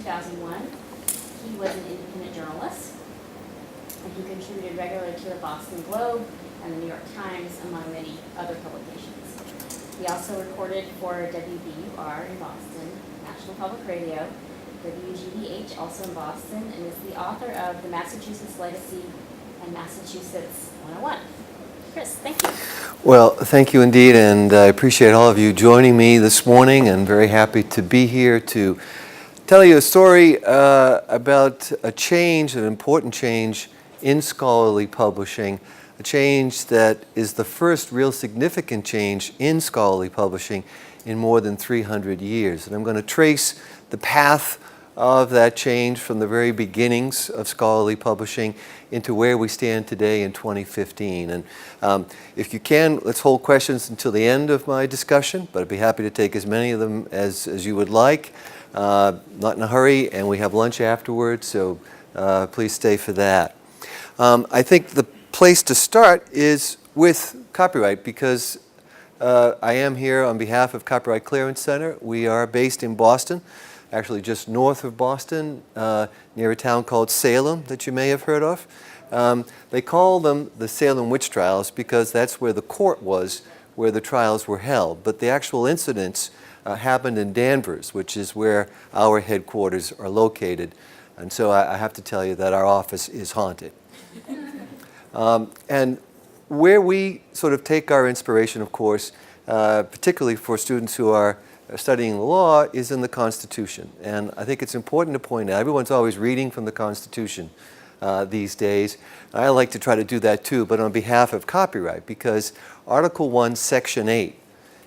2001. He was an independent journalist, and he contributed regularly to the Boston Globe and the New York Times, among many other publications. He also recorded for WBUR in Boston, National Public Radio, WGBH, also in Boston, and is the author of The Massachusetts Legacy and Massachusetts 101. Chris, thank you. Well, thank you indeed, and I appreciate all of you joining me this morning, and very happy to be here to tell you a story about a change, an important change in scholarly publishing, a change that is the first real significant change in scholarly publishing in more than 300 years. And I'm going to trace the path of that change from the very beginnings of scholarly publishing into where we stand today in 2015. And if you can, let's hold questions until the end of my discussion, but I'd be happy to take as many of them as you would like. Not in a hurry, and we have lunch afterwards, so please stay for that. I think the place to start is with copyright, because I am here on behalf of Copyright Clearance Center. We are based in Boston, actually just north of Boston, near a town called Salem that you may have heard of. They call them the Salem witch trials because that's where the court was, where the trials were held. But the actual incidents happened in Danvers, which is where our headquarters are located. And so I have to tell you that our office is haunted. And where we sort of take our inspiration, of course, particularly for students who are studying the law, is in the Constitution. And I think it's important to point out, everyone's always reading from the Constitution these days. I like to try to do that too, but on behalf of copyright, because Article 1, Section 8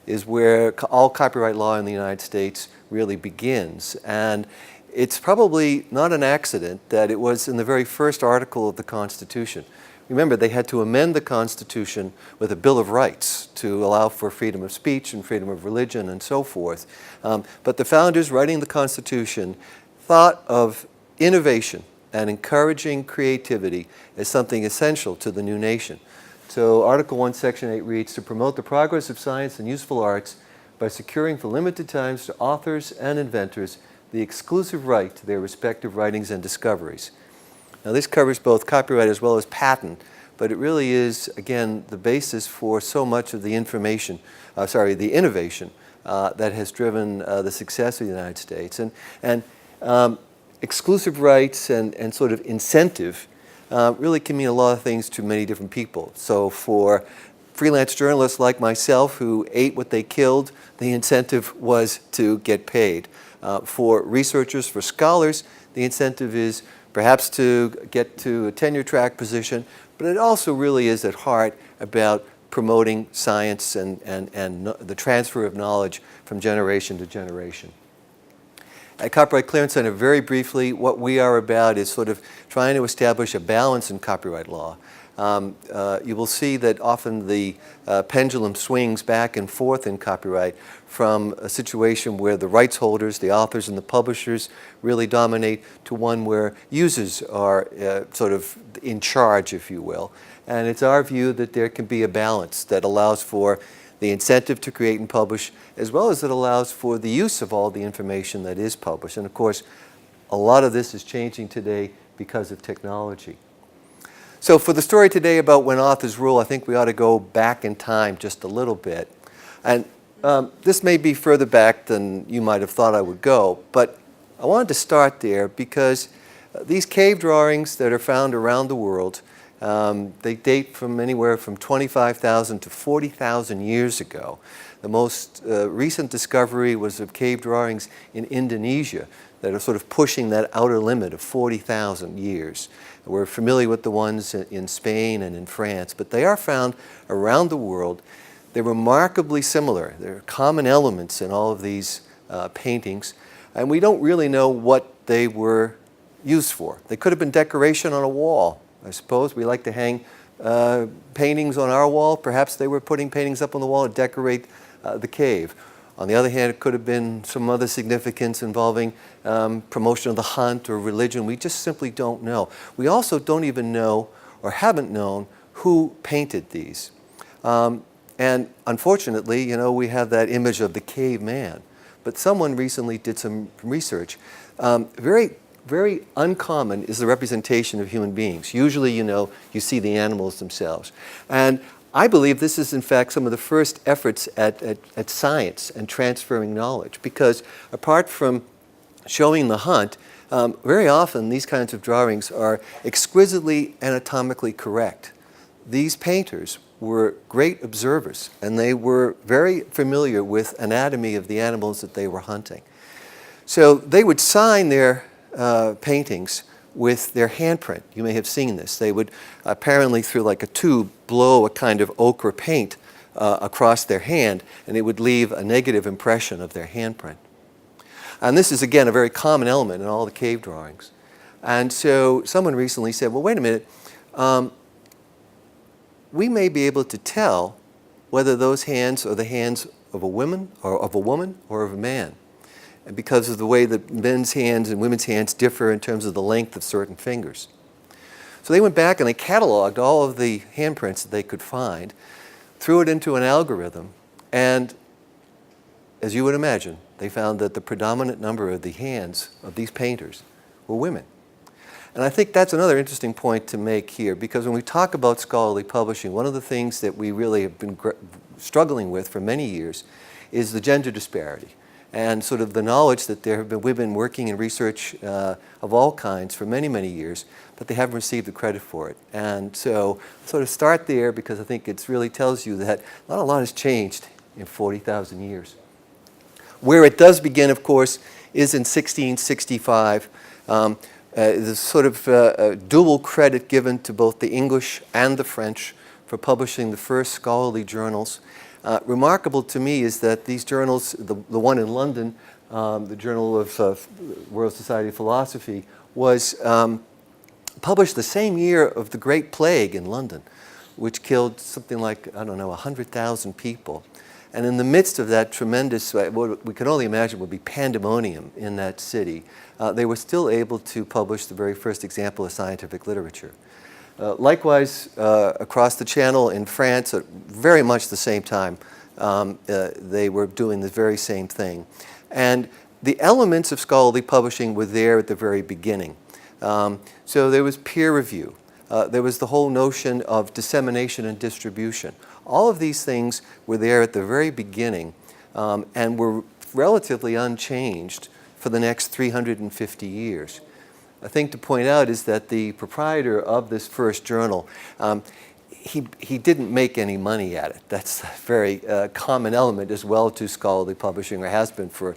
is where all copyright law in the United States really begins. And it's probably not an accident that it was in the very first article of the Constitution. Remember, they had to amend the Constitution with a Bill of Rights to allow for freedom of speech and freedom of religion and so forth. But the founders writing the Constitution thought of innovation and encouraging creativity as something essential to the new nation. So Article 1, Section 8 reads, "To promote the progress of science and useful arts by securing for limited times to authors and inventors the exclusive right to their respective writings and discoveries." Now this covers both copyright as well as patent, but it really is, again, the basis for so much of the innovation that has driven the success of the United States. And exclusive rights and sort of incentive really can mean a lot of things to many different people. So for freelance journalists like myself who ate what they killed, the incentive was to get paid. For researchers, for scholars, the incentive is perhaps to get to a tenure track position, but it also really is at heart about promoting science and the transfer of knowledge from generation to generation. At Copyright Clearance Center, very briefly, what we are about is sort of trying to establish a balance in copyright law. You will see that often the pendulum swings back and forth in copyright from a situation where the rights holders, the authors and the publishers really dominate, to one where users are sort of in charge, if you will. And it's our view that there can be a balance that allows for the incentive to create and publish, as well as it allows for the use of all the information that is published. And of course, a lot of this is changing today because of technology. So for the story today about when authors rule, I think we ought to go back in time just a little bit. And this may be further back than you might have thought I would go, but I wanted to start there because these cave drawings that are found around the world, they date from anywhere from 25,000 to 40,000 years ago. The most recent discovery was of cave drawings in Indonesia that are sort of pushing that outer limit of 40,000 years. We're familiar with the ones in Spain and in France, but they are found around the world. They're remarkably similar. There are common elements in all of these paintings, and we don't really know what they were used for. They could have been decoration on a wall, I suppose. We like to hang paintings on our wall. Perhaps they were putting paintings up on the wall to decorate the cave. On the other hand, it could have been some other significance involving promotion of the hunt or religion. We just simply don't know. We also don't even know, or haven't known, who painted these. And unfortunately, you know, we have that image of the caveman. but someone recently did some research. Very, very uncommon is the representation of human beings. Usually, you see the animals themselves. And I believe this is, in fact, some of the first efforts at science and transferring knowledge, because apart from showing the hunt, very often these kinds of drawings are exquisitely anatomically correct. These painters were great observers, and they were very familiar with anatomy of the animals that they were hunting. So they would sign their paintings with their handprint. You may have seen this. They would apparently, through like a tube, blow a kind of ochre paint across their hand, and it would leave a negative impression of their handprint. And this is, again, a very common element in all the cave drawings. And so someone recently said, well, wait a minute, we may be able to tell whether those hands are the hands of a woman or of a man, and because of the way that men's hands and women's hands differ in terms of the length of certain fingers. So they went back and they cataloged all of the handprints that they could find, threw it into an algorithm, and as you would imagine, they found that the predominant number of the hands of these painters were women. And I think that's another interesting point to make here, because when we talk about scholarly publishing, one of the things that we really have been struggling with for many years is the gender disparity, and sort of the knowledge that there have been women working in research of all kinds for many, many years, but they haven't received the credit for it. And so sort of start there, because I think it really tells you that not a lot has changed in 40,000 years. Where it does begin, of course, is in 1665. There's sort of a dual credit given to both the English and the French for publishing the first scholarly journals. Remarkable to me is that these journals, the one in London, the Journal of Royal Society of Philosophy, was published the same year of the Great Plague in London, which killed something like, 100,000 people. And in the midst of that tremendous, what we can only imagine would be pandemonium in that city, they were still able to publish the very first example of scientific literature. Likewise, across the channel in France, at very much the same time, they were doing the very same thing. And the elements of scholarly publishing were there at the very beginning. So there was peer review. There was the whole notion of dissemination and distribution. All of these things were there at the very beginning and were relatively unchanged for the next 350 years. A thing to point out is that the proprietor of this first journal, he didn't make any money at it. That's a very common element as well to scholarly publishing, or has been for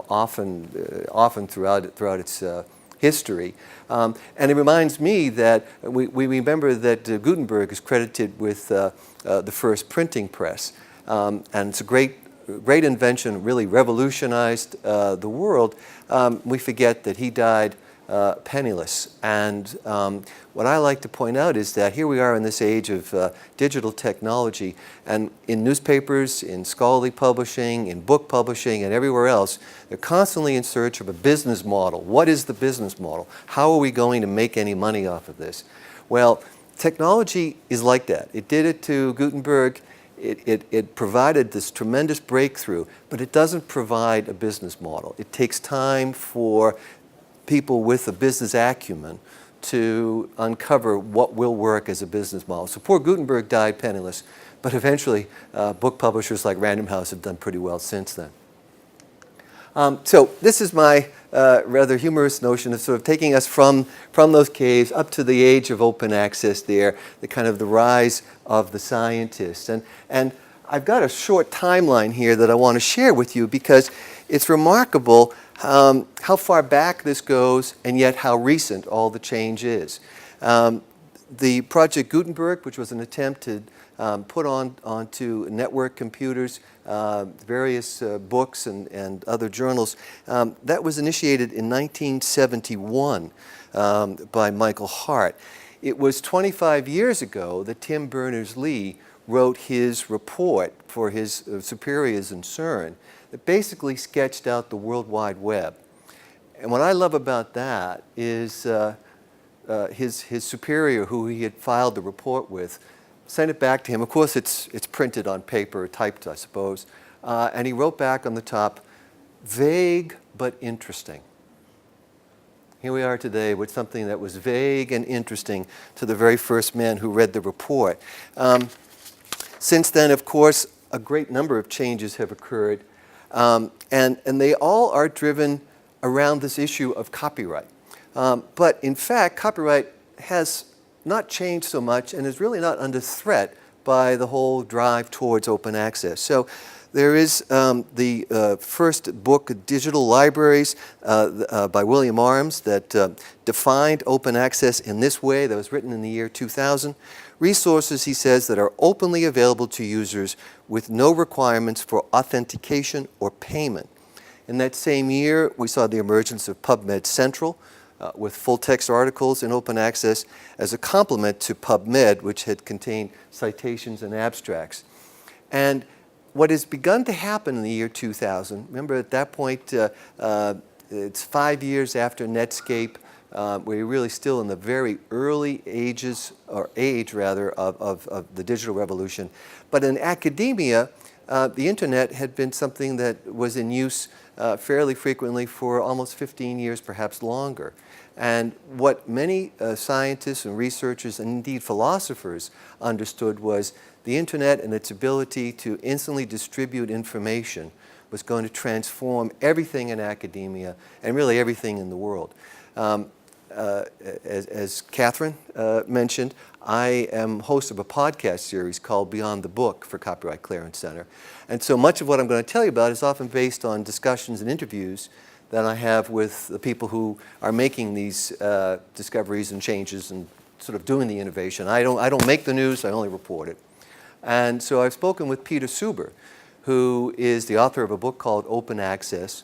often throughout its history. And it reminds me that we remember that Gutenberg is credited with the first printing press. And it's a great invention, really revolutionized the world. We forget that he died penniless. And what I like to point out is that here we are in this age of digital technology, and in newspapers, in scholarly publishing, in book publishing, and everywhere else, they're constantly in search of a business model. What is the business model? How are we going to make any money off of this? Well, technology is like that. It did it to Gutenberg. It provided this tremendous breakthrough, but it doesn't provide a business model. It takes time for people with a business acumen to uncover what will work as a business model. So poor Gutenberg died penniless, but eventually book publishers like Random House have done pretty well since then. So this is my rather humorous notion of sort of taking us from those caves up to the age of open access there, the kind of the rise of the scientists. And I've got a short timeline here that I want to share with you, because it's remarkable how far back this goes, and yet how recent all the change is. The Project Gutenberg, which was an attempt to put onto network computers various books and other journals, that was initiated in 1971 by Michael Hart. It was 25 years ago that Tim Berners-Lee wrote his report for his superiors in CERN that basically sketched out the World Wide Web. And what I love about that is his superior, who he had filed the report with, sent it back to him. Of course, it's printed on paper, typed, I suppose. And he wrote back on the top, vague but interesting. Here we are today with something that was vague and interesting to the very first man who read the report. Since then, of course, a great number of changes have occurred, and they all are driven around this issue of copyright. But in fact, copyright has not changed so much and is really not under threat by the whole drive towards open access. So there is the first book, Digital Libraries, by William Arms, that defined open access in this way. That was written in the year 2000. Resources, he says, that are openly available to users with no requirements for authentication or payment. In that same year, we saw the emergence of PubMed Central, with full-text articles in open access as a complement to PubMed, which had contained citations and abstracts. And what has begun to happen in the year 2000, remember at that point, it's 5 years after Netscape, we're really still in the very early age rather, of the digital revolution. But in academia, the internet had been something that was in use fairly frequently for almost 15 years, perhaps longer. And what many scientists and researchers and indeed philosophers understood was the internet and its ability to instantly distribute information was going to transform everything in academia and really everything in the world. As Catherine mentioned, I am host of a podcast series called Beyond the Book for Copyright Clearance Center. And so much of what I'm going to tell you about is often based on discussions and interviews that I have with the people who are making these discoveries and changes and sort of doing the innovation. I don't make the news, I only report it. And so I've spoken with Peter Suber, who is the author of a book called Open Access,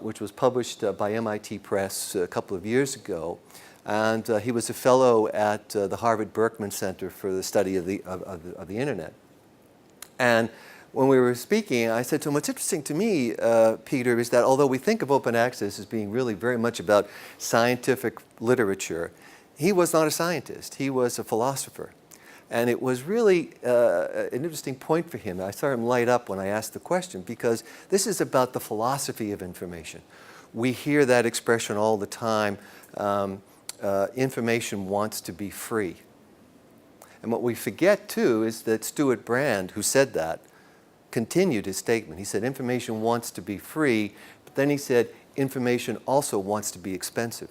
which was published by MIT Press a couple of years ago. And he was a fellow at the Harvard Berkman Center for the Study of the Internet. And when we were speaking, I said to him, what's interesting to me, Peter, is that although we think of open access as being really very much about scientific literature, he was not a scientist. He was a philosopher. And it was really an interesting point for him. I saw him light up when I asked the question, because this is about the philosophy of information. We hear that expression all the time, information wants to be free. And what we forget, too, is that Stuart Brand, who said that, continued his statement. He said, information wants to be free, but then he said, information also wants to be expensive.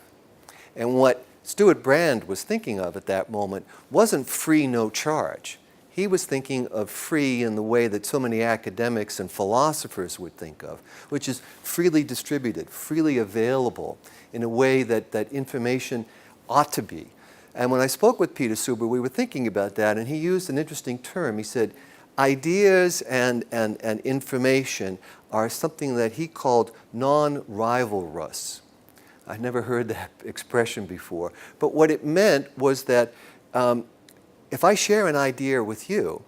And what Stuart Brand was thinking of at that moment wasn't free, no charge. He was thinking of free in the way that so many academics and philosophers would think of, which is freely distributed, freely available in a way that information ought to be. And when I spoke with Peter Suber, we were thinking about that, and he used an interesting term. He said, ideas and information are something that he called non-rivalrous. I'd never heard that expression before. But what it meant was that if I share an idea with you,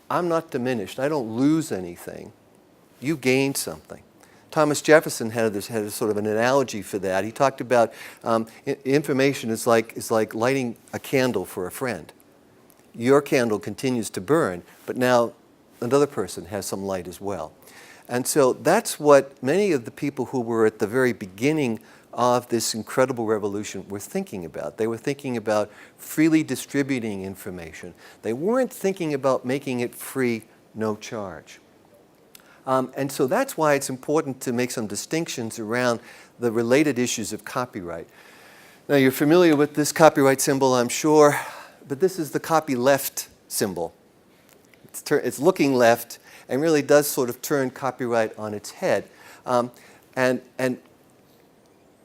I'm not diminished. I don't lose anything. You gain something. Thomas Jefferson had a sort of an analogy for that. He talked about information is like lighting a candle for a friend. Your candle continues to burn, but now another person has some light as well. And so that's what many of the people who were at the very beginning of this incredible revolution were thinking about. They were thinking about freely distributing information. They weren't thinking about making it free, no charge. And so that's why it's important to make some distinctions around the related issues of copyright. Now, you're familiar with this copyright symbol, I'm sure, but this is the copyleft symbol. It's looking left and really does sort of turn copyright on its head. And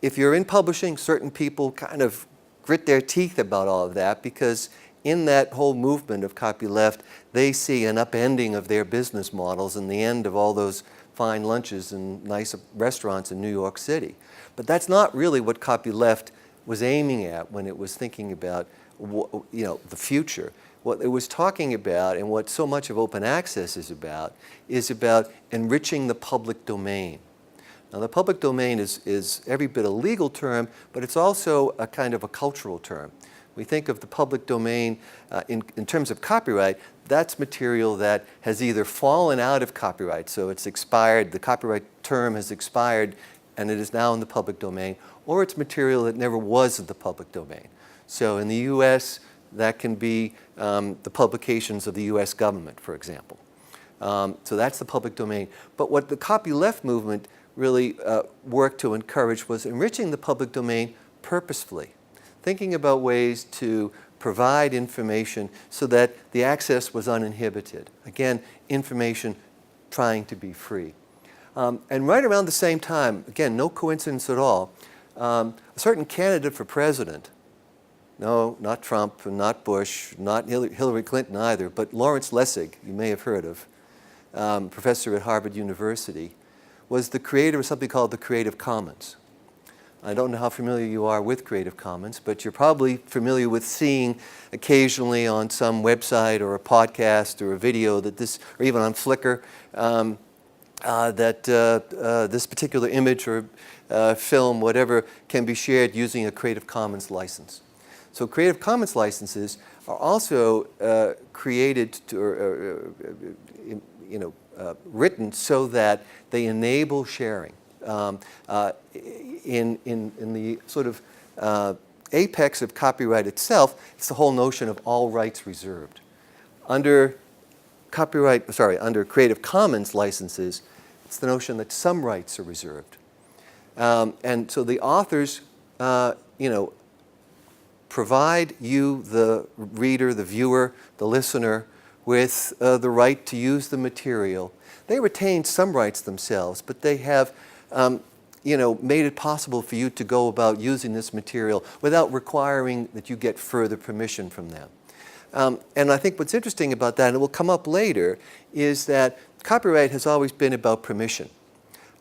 if you're in publishing, certain people kind of grit their teeth about all of that, because in that whole movement of copyleft, they see an upending of their business models and the end of all those fine lunches and nice restaurants in New York City. But that's not really what copyleft was aiming at when it was thinking about the future. What it was talking about, and what so much of open access is about enriching the public domain. Now, the public domain is every bit a legal term, but it's also a kind of a cultural term, We think of the public domain in terms of copyright. That's material that has either fallen out of copyright, so it's expired, the copyright term has expired, and it is now in the public domain, or it's material that never was in the public domain. So in the U.S., that can be the publications of the U.S. government, for example. So that's the public domain. But what the copyleft movement really worked to encourage was enriching the public domain purposefully, thinking about ways to provide information so that the access was uninhibited. Again, information trying to be free. And right around the same time, again, no coincidence at all, a certain candidate for president, no, not Trump, and not Bush, not Hillary Clinton either, but Lawrence Lessig, you may have heard of, professor at Harvard University, was the creator of something called the Creative Commons. I don't know how familiar you are with Creative Commons, but you're probably familiar with seeing occasionally on some website or a podcast or a video that this, or even on Flickr, that this particular image or film, whatever, can be shared using a Creative Commons license. So Creative Commons licenses are also created to, written so that they enable sharing. In the sort of apex of copyright itself, it's the whole notion of all rights reserved. Under Creative Commons licenses, it's the notion that some rights are reserved. And so the authors, provide you, the reader, the viewer, the listener, with the right to use the material. They retain some rights themselves, but they have made it possible for you to go about using this material without requiring that you get further permission from them. And I think what's interesting about that, and it will come up later, is that copyright has always been about permission.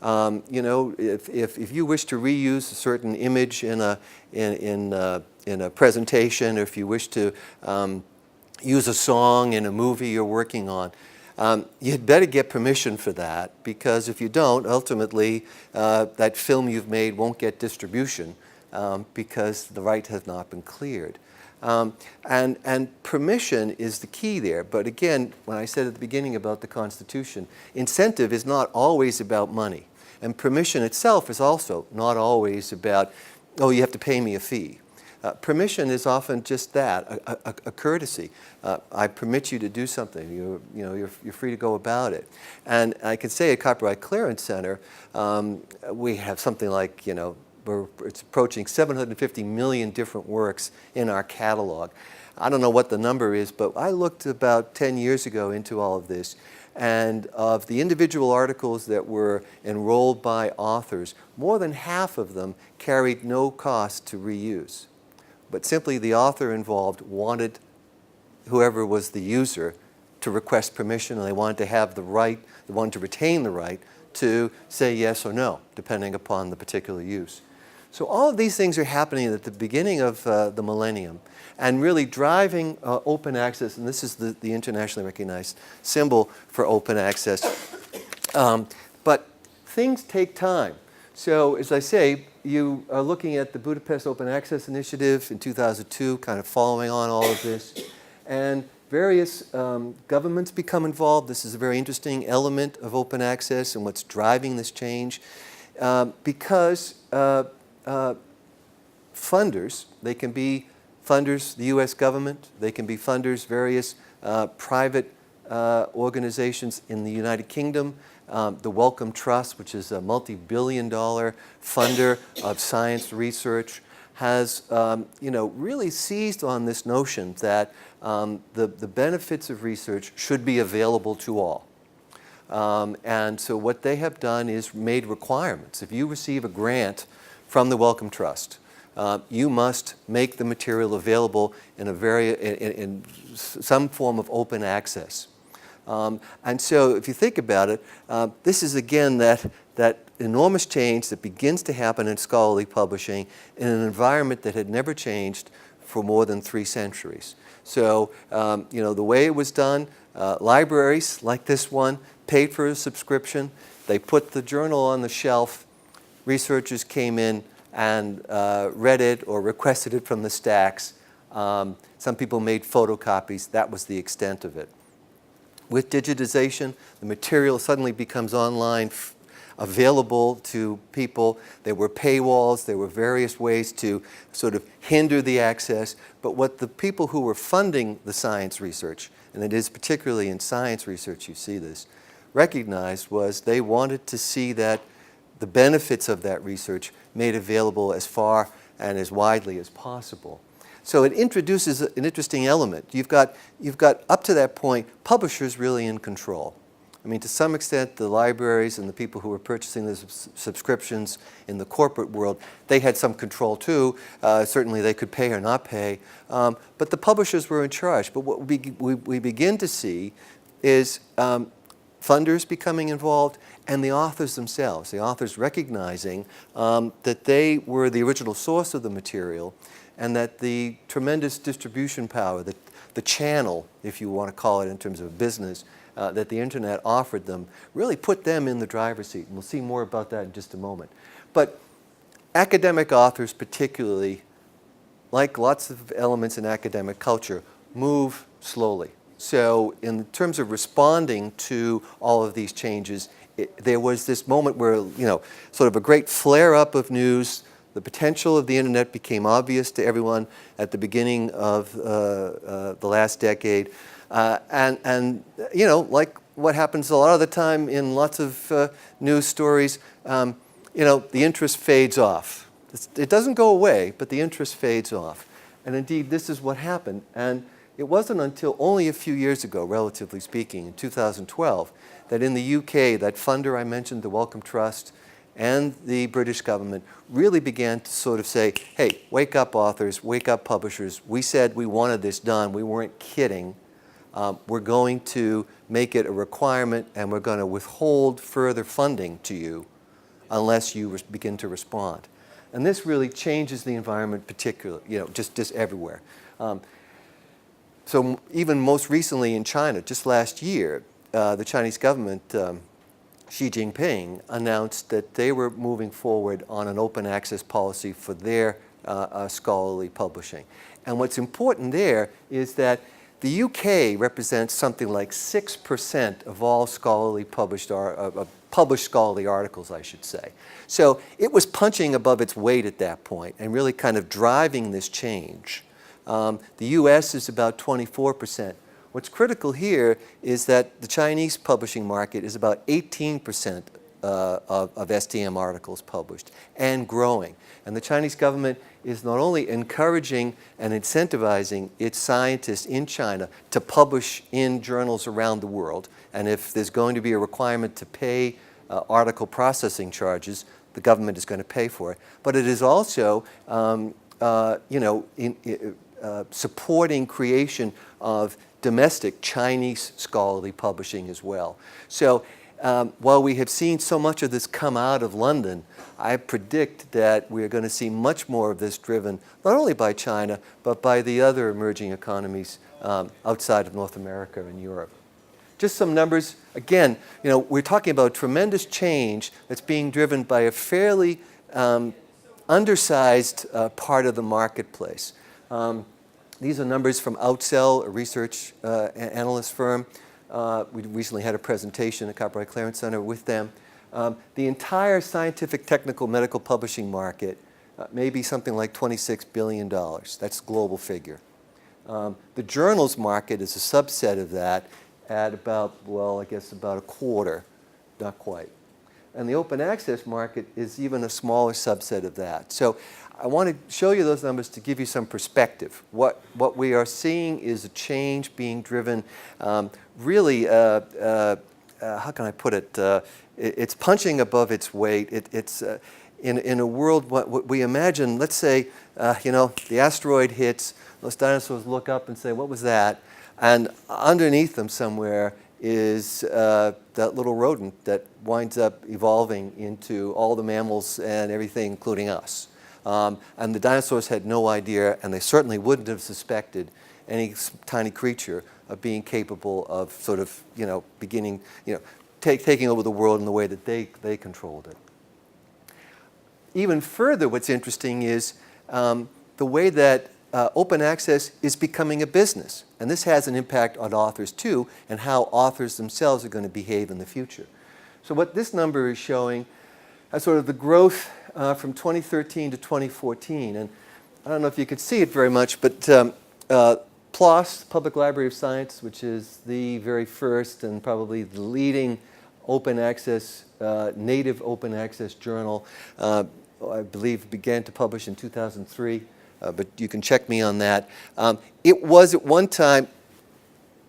If you wish to reuse a certain image in a presentation, or if you wish to use a song in a movie you're working on, you'd better get permission for that, because if you don't, ultimately that film you've made won't get distribution because the right has not been cleared. And permission is the key there. But again, when I said at the beginning about the Constitution, incentive is not always about money. And permission itself is also not always about, oh, you have to pay me a fee. Permission is often just that, a courtesy. I permit you to do something. You're free to go about it. And I can say at Copyright Clearance Center, we have something like, it's approaching 750 million different works in our catalog. I don't know what the number is, but I looked about 10 years ago into all of this. And of the individual articles that were enrolled by authors, more than half of them carried no cost to reuse. But simply the author involved wanted whoever was the user to request permission, and they wanted to have the right, they wanted to retain the right to say yes or no, depending upon the particular use. So all of these things are happening at the beginning of the millennium and really driving open access, and this is the internationally recognized symbol for open access. But things take time. So as I say, you are looking at the Budapest Open Access Initiative in 2002, kind of following on all of this. And various governments become involved. This is a very interesting element of open access and what's driving this change. Because funders, they can be funders, the US government, they can be funders, various private organizations in the United Kingdom, the Wellcome Trust, which is a multi-billion-dollar funder of science research, has really seized on this notion that the benefits of research should be available to all. And so what they have done is made requirements. If you receive a grant from the Wellcome Trust, you must make the material available in in some form of open access. And so if you think about it, this is again that enormous change that begins to happen in scholarly publishing in an environment that had never changed for more than 3 centuries. So the way it was done, libraries like this one paid for a subscription. They put the journal on the shelf. Researchers came in and read it or requested it from the stacks. Some people made photocopies. That was the extent of it. With digitization, the material suddenly becomes online, available to people. There were paywalls. There were various ways to sort of hinder the access. But what the people who were funding the science research, and it is particularly in science research you see this, recognized was they wanted to see that the benefits of that research made available as far and as widely as possible. So it introduces an interesting element. You've got up to that point, publishers really in control. I mean, to some extent, the libraries and the people who were purchasing the subscriptions in the corporate world, they had some control too. Certainly they could pay or not pay. But the publishers were in charge. But what we begin to see is funders becoming involved and the authors themselves, the authors recognizing that they were the original source of the material and that the tremendous distribution power, the channel, if you want to call it in terms of business, that the internet offered them really put them in the driver's seat. And we'll see more about that in just a moment. But academic authors particularly, like lots of elements in academic culture, move slowly. So in terms of responding to all of these changes, there was this moment where, sort of a great flare-up of news. The potential of the internet became obvious to everyone at the beginning of the last decade. And like what happens a lot of the time in lots of news stories, the interest fades off. It doesn't go away, but the interest fades off. And indeed, this is what happened. And it wasn't until only a few years ago, relatively speaking, in 2012, that in the UK, that funder I mentioned, the Wellcome Trust, and the British government really began to sort of say, hey, wake up authors, wake up publishers. We said we wanted this done. We weren't kidding. We're going to make it a requirement, and we're going to withhold further funding to you unless you begin to respond. And this really changes the environment particularly, just everywhere. So even most recently in China, just last year, the Chinese government, Xi Jinping, announced that they were moving forward on an open access policy for their scholarly publishing. And what's important there is that the UK represents something like 6% of all scholarly published scholarly articles, I should say. So it was punching above its weight at that point and really kind of driving this change. The US is about 24%. What's critical here is that the Chinese publishing market is about 18% of STM articles published and growing. And the Chinese government is not only encouraging and incentivizing its scientists in China to publish in journals around the world, and if there's going to be a requirement to pay article processing charges, the government is going to pay for it. But it is also, supporting creation of domestic Chinese scholarly publishing as well. So while we have seen so much of this come out of London, I predict that we're going to see much more of this driven not only by China, but by the other emerging economies outside of North America and Europe. Just some numbers. Again, we're talking about tremendous change that's being driven by a fairly undersized part of the marketplace. These are numbers from Outsell, a research analyst firm. We recently had a presentation at Copyright Clearance Center with them. The entire scientific, technical, medical publishing market may be something like $26 billion. That's a global figure. The journals market is a subset of that at about a quarter, not quite. And the open access market is even a smaller subset of that. So I want to show you those numbers to give you some perspective. What we are seeing is a change being driven really, how can I put it? It's punching above its weight. It's in a world, what we imagine, let's say, the asteroid hits, those dinosaurs look up and say, what was that? And underneath them somewhere is that little rodent that winds up evolving into all the mammals and everything, including us. And the dinosaurs had no idea, and they certainly wouldn't have suspected any tiny creature of being capable of sort of, beginning, taking over the world in the way that they controlled it. Even further, what's interesting is the way that open access is becoming a business. And this has an impact on authors too, and how authors themselves are going to behave in the future. So what this number is showing is sort of the growth from 2013 to 2014. And I don't know if you could see it very much, but PLOS, Public Library of Science, which is the very first and probably the leading open access, native open access journal, I believe began to publish in 2003. But you can check me on that. It was at one time,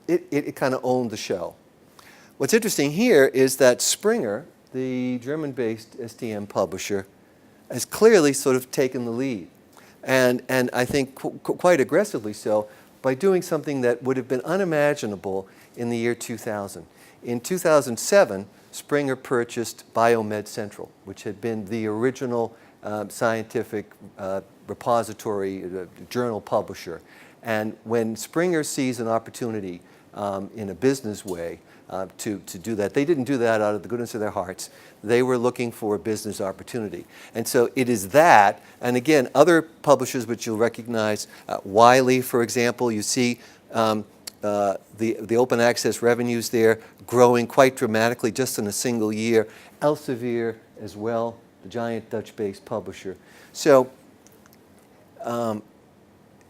it kind of owned the show. What's interesting here is that Springer, the German-based STM publisher, has clearly sort of taken the lead. And I think quite aggressively so, by doing something that would have been unimaginable in the year 2000. In 2007, Springer purchased Biomed Central, which had been the original scientific repository, journal publisher. And when Springer sees an opportunity in a business way to do that, they didn't do that out of the goodness of their hearts. They were looking for a business opportunity. And so it is that, and again, other publishers which you'll recognize, Wiley, for example, you see the open access revenues there growing quite dramatically just in a single year. Elsevier as well, the giant Dutch-based publisher. So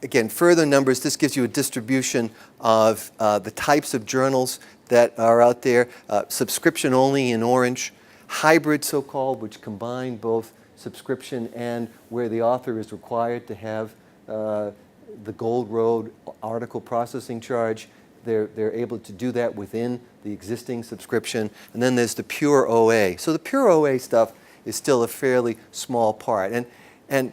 again, further numbers, this gives you a distribution of the types of journals that are out there. Subscription only in orange, hybrid so-called, which combine both subscription and where the author is required to have the Gold Road article processing charge. They're able to do that within the existing subscription. And then there's the pure OA. So the pure OA stuff is still a fairly small part. And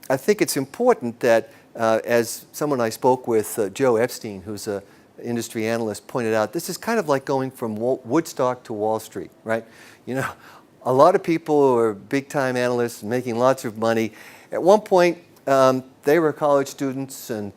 I think it's important that, as someone I spoke with, Joe Epstein, who's an industry analyst, pointed out, this is kind of like going from Woodstock to Wall Street, right? You know, a lot of people who are big-time analysts making lots of money. At one point, they were college students and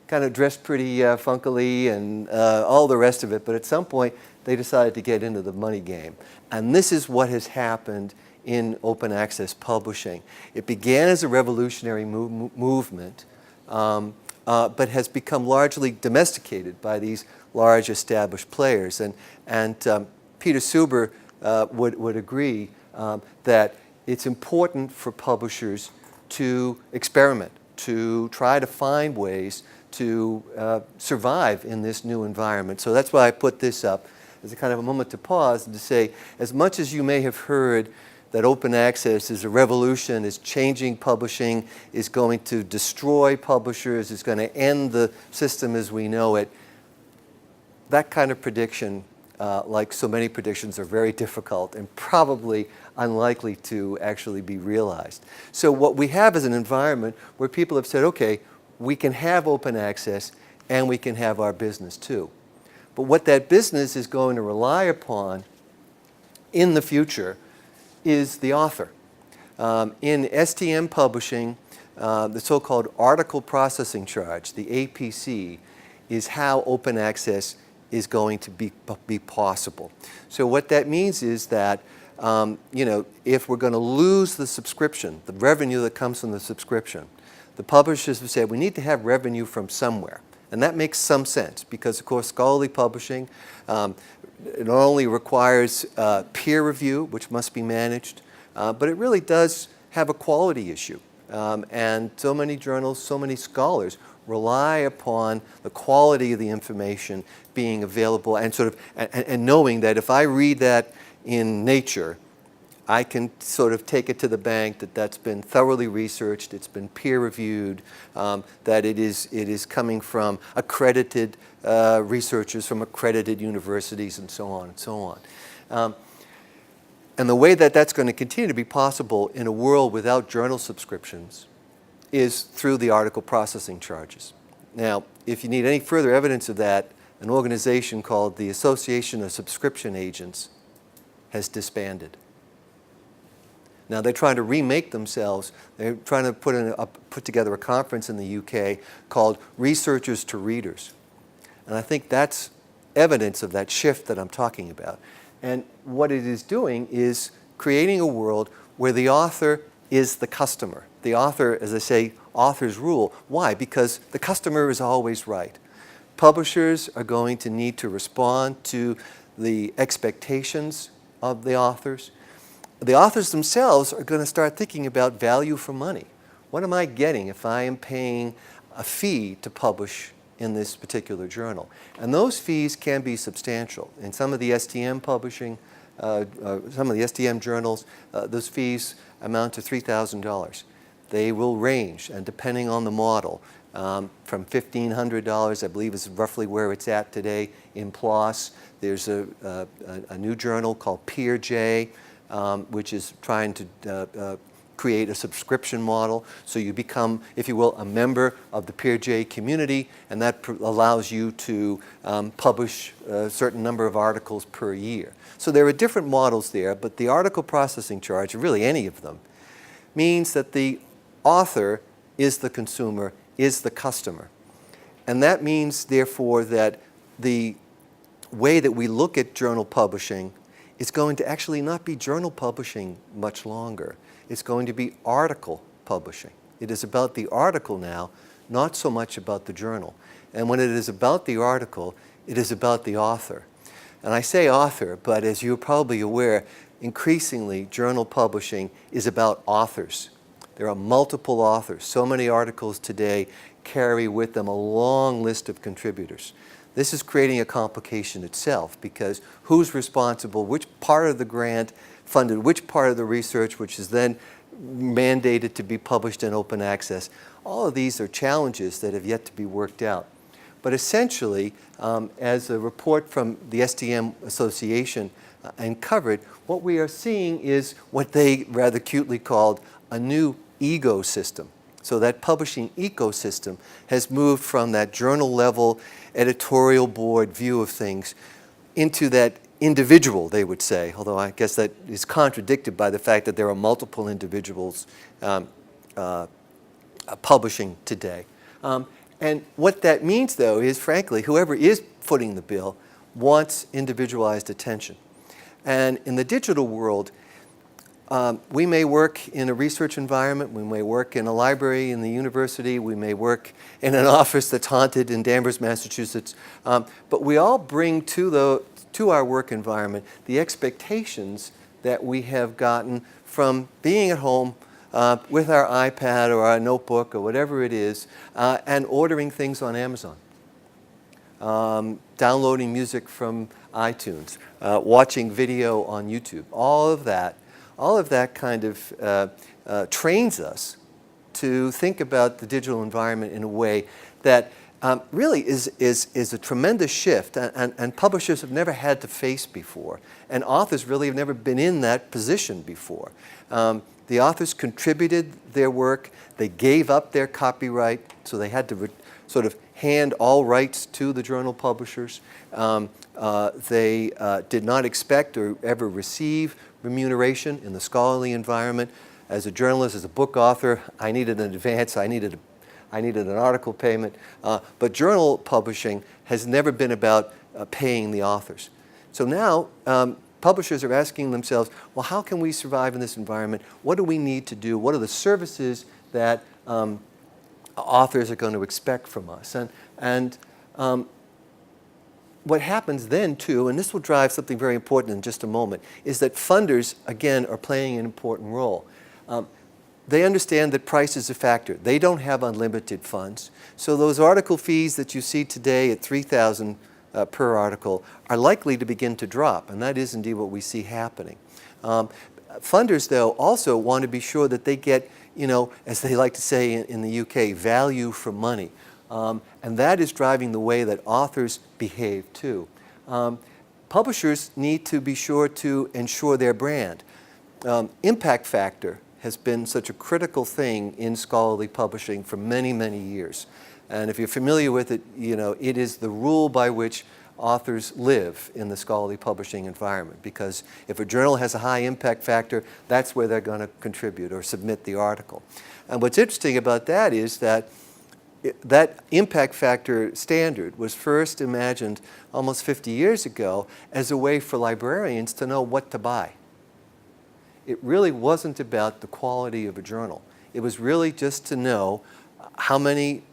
kind of dressed pretty funkily and all the rest of it. But at some point, they decided to get into the money game. And this is what has happened in open access publishing. It began as a revolutionary movement, but has become largely domesticated by these large established players. And Peter Suber would agree that it's important for publishers to experiment, to try to find ways to survive in this new environment. So that's why I put this up as a kind of a moment to pause and to say, as much as you may have heard that open access is a revolution, is changing publishing, is going to destroy publishers, is going to end the system as we know it, that kind of prediction, like so many predictions, are very difficult and probably unlikely to actually be realized. So what we have is an environment where people have said, okay, we can have open access and we can have our business too. But what that business is going to rely upon in the future is the author. In STM publishing, the so-called article processing charge, the APC, is how open access is going to be possible. So what that means is that if we're going to lose the subscription, the revenue that comes from the subscription, the publishers have said we need to have revenue from somewhere. And that makes some sense because, of course, scholarly publishing, it not only requires peer review, which must be managed, but it really does have a quality issue. And so many journals, so many scholars rely upon the quality of the information being available and and knowing that if I read that in Nature, I can sort of take it to the bank that that's been thoroughly researched, it's been peer reviewed, that it is coming from accredited researchers from accredited universities and so on and so on. And the way that that's going to continue to be possible in a world without journal subscriptions is through the article processing charges. Now, if you need any further evidence of that, an organization called the Association of Subscription Agents has disbanded. Now they're trying to remake themselves. They're trying to put together a conference in the UK called Researchers to Readers. And I think that's evidence of that shift that I'm talking about. And what it is doing is creating a world where the author is the customer. The author, as I say, authors rule. Why? Because the customer is always right. Publishers are going to need to respond to the expectations of the authors. The authors themselves are going to start thinking about value for money. What am I getting if I am paying a fee to publish in this particular journal? And those fees can be substantial. In some of the STM publishing, some of the STM journals, those fees amount to $3,000. They will range, and depending on the model, from $1,500, I believe is roughly where it's at today in PLOS. There's a new journal called PeerJ, which is trying to create a subscription model. So you become, if you will, a member of the PeerJ community, and that allows you to publish a certain number of articles per year. So there are different models there, but the article processing charge, or really any of them, means that the author is the consumer, is the customer. And that means, therefore, that the way that we look at journal publishing is going to actually not be journal publishing much longer. It's going to be article publishing. It is about the article now, not so much about the journal. And when it is about the article, it is about the author. And I say author, but as you're probably aware, increasingly journal publishing is about authors. There are multiple authors. So many articles today carry with them a long list of contributors. This is creating a complication itself, because who's responsible, which part of the grant funded which part of the research, which is then mandated to be published in open access. All of these are challenges that have yet to be worked out. But essentially, as a report from the STM Association uncovered, what we are seeing is what they rather cutely called a new ecosystem. So that publishing ecosystem has moved from that journal-level editorial board view of things into that individual, they would say, although I guess that is contradicted by the fact that there are multiple individuals publishing today. And what that means, though, is, frankly, whoever is footing the bill wants individualized attention. And in the digital world, we may work in a research environment, we may work in a library in the university, we may work in an office that's haunted in Danvers, Massachusetts, but we all bring to our work environment the expectations that we have gotten from being at home with our iPad or our notebook or whatever it is, and ordering things on Amazon, downloading music from iTunes, watching video on YouTube. All of that kind of trains us to think about the digital environment in a way that really is a tremendous shift, and publishers have never had to face before, and authors really have never been in that position before. The authors contributed their work, they gave up their copyright, so they had to sort of hand all rights to the journal publishers. They did not expect or ever receive remuneration in the scholarly environment. As a journalist, as a book author, I needed an advance, I needed an article payment, but journal publishing has never been about paying the authors. So now publishers are asking themselves, well, how can we survive in this environment? What do we need to do? What are the services that authors are going to expect from us? And what happens then, too, and this will drive something very important in just a moment, is that funders, again, are playing an important role. They understand that price is a factor. They don't have unlimited funds. So those article fees that you see today at $3,000 per article are likely to begin to drop, and that is indeed what we see happening. Funders, though, also want to be sure that they get, as they like to say in the UK, value for money. And that is driving the way that authors behave, too. Publishers need to be sure to ensure their brand. Impact factor has been such a critical thing in scholarly publishing for many, many years. And if you're familiar with it, it is the rule by which authors live in the scholarly publishing environment, because if a journal has a high impact factor, that's where they're going to contribute or submit the article. And what's interesting about that is that that impact factor standard was first imagined almost 50 years ago as a way for librarians to know what to buy. it really wasn't about the quality of a journal. It was really just to know how many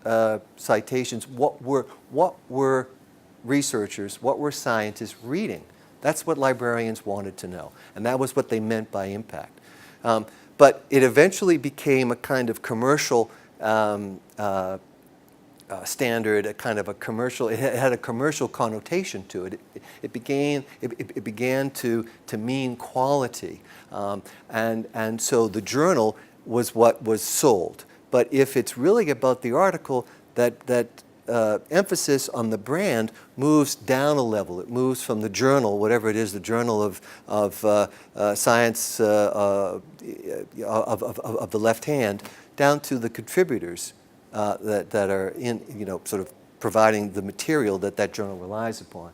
citations, what were researchers, what were scientists reading. That's what librarians wanted to know, and that was what they meant by impact. But it eventually became a kind of commercial standard, a kind of a commercial, it had a commercial connotation to it. It began to mean quality. And so the journal was what was sold. But if it's really about the article, that emphasis on the brand moves down a level. It moves from the journal, whatever it is, the journal of science of the left hand, down to the contributors that are in, sort of providing the material that journal relies upon.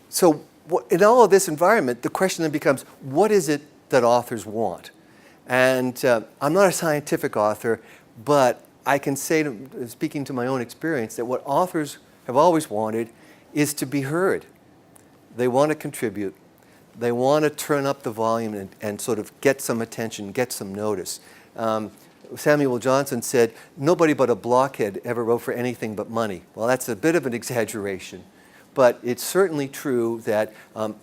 So in all of this environment, the question then becomes, what is it that authors want? And I'm not a scientific author, but I can say, speaking to my own experience, that what authors have always wanted is to be heard. They want to contribute. They want to turn up the volume and sort of get some attention, get some notice. Samuel Johnson said, nobody but a blockhead ever wrote for anything but money. Well, that's a bit of an exaggeration, but it's certainly true that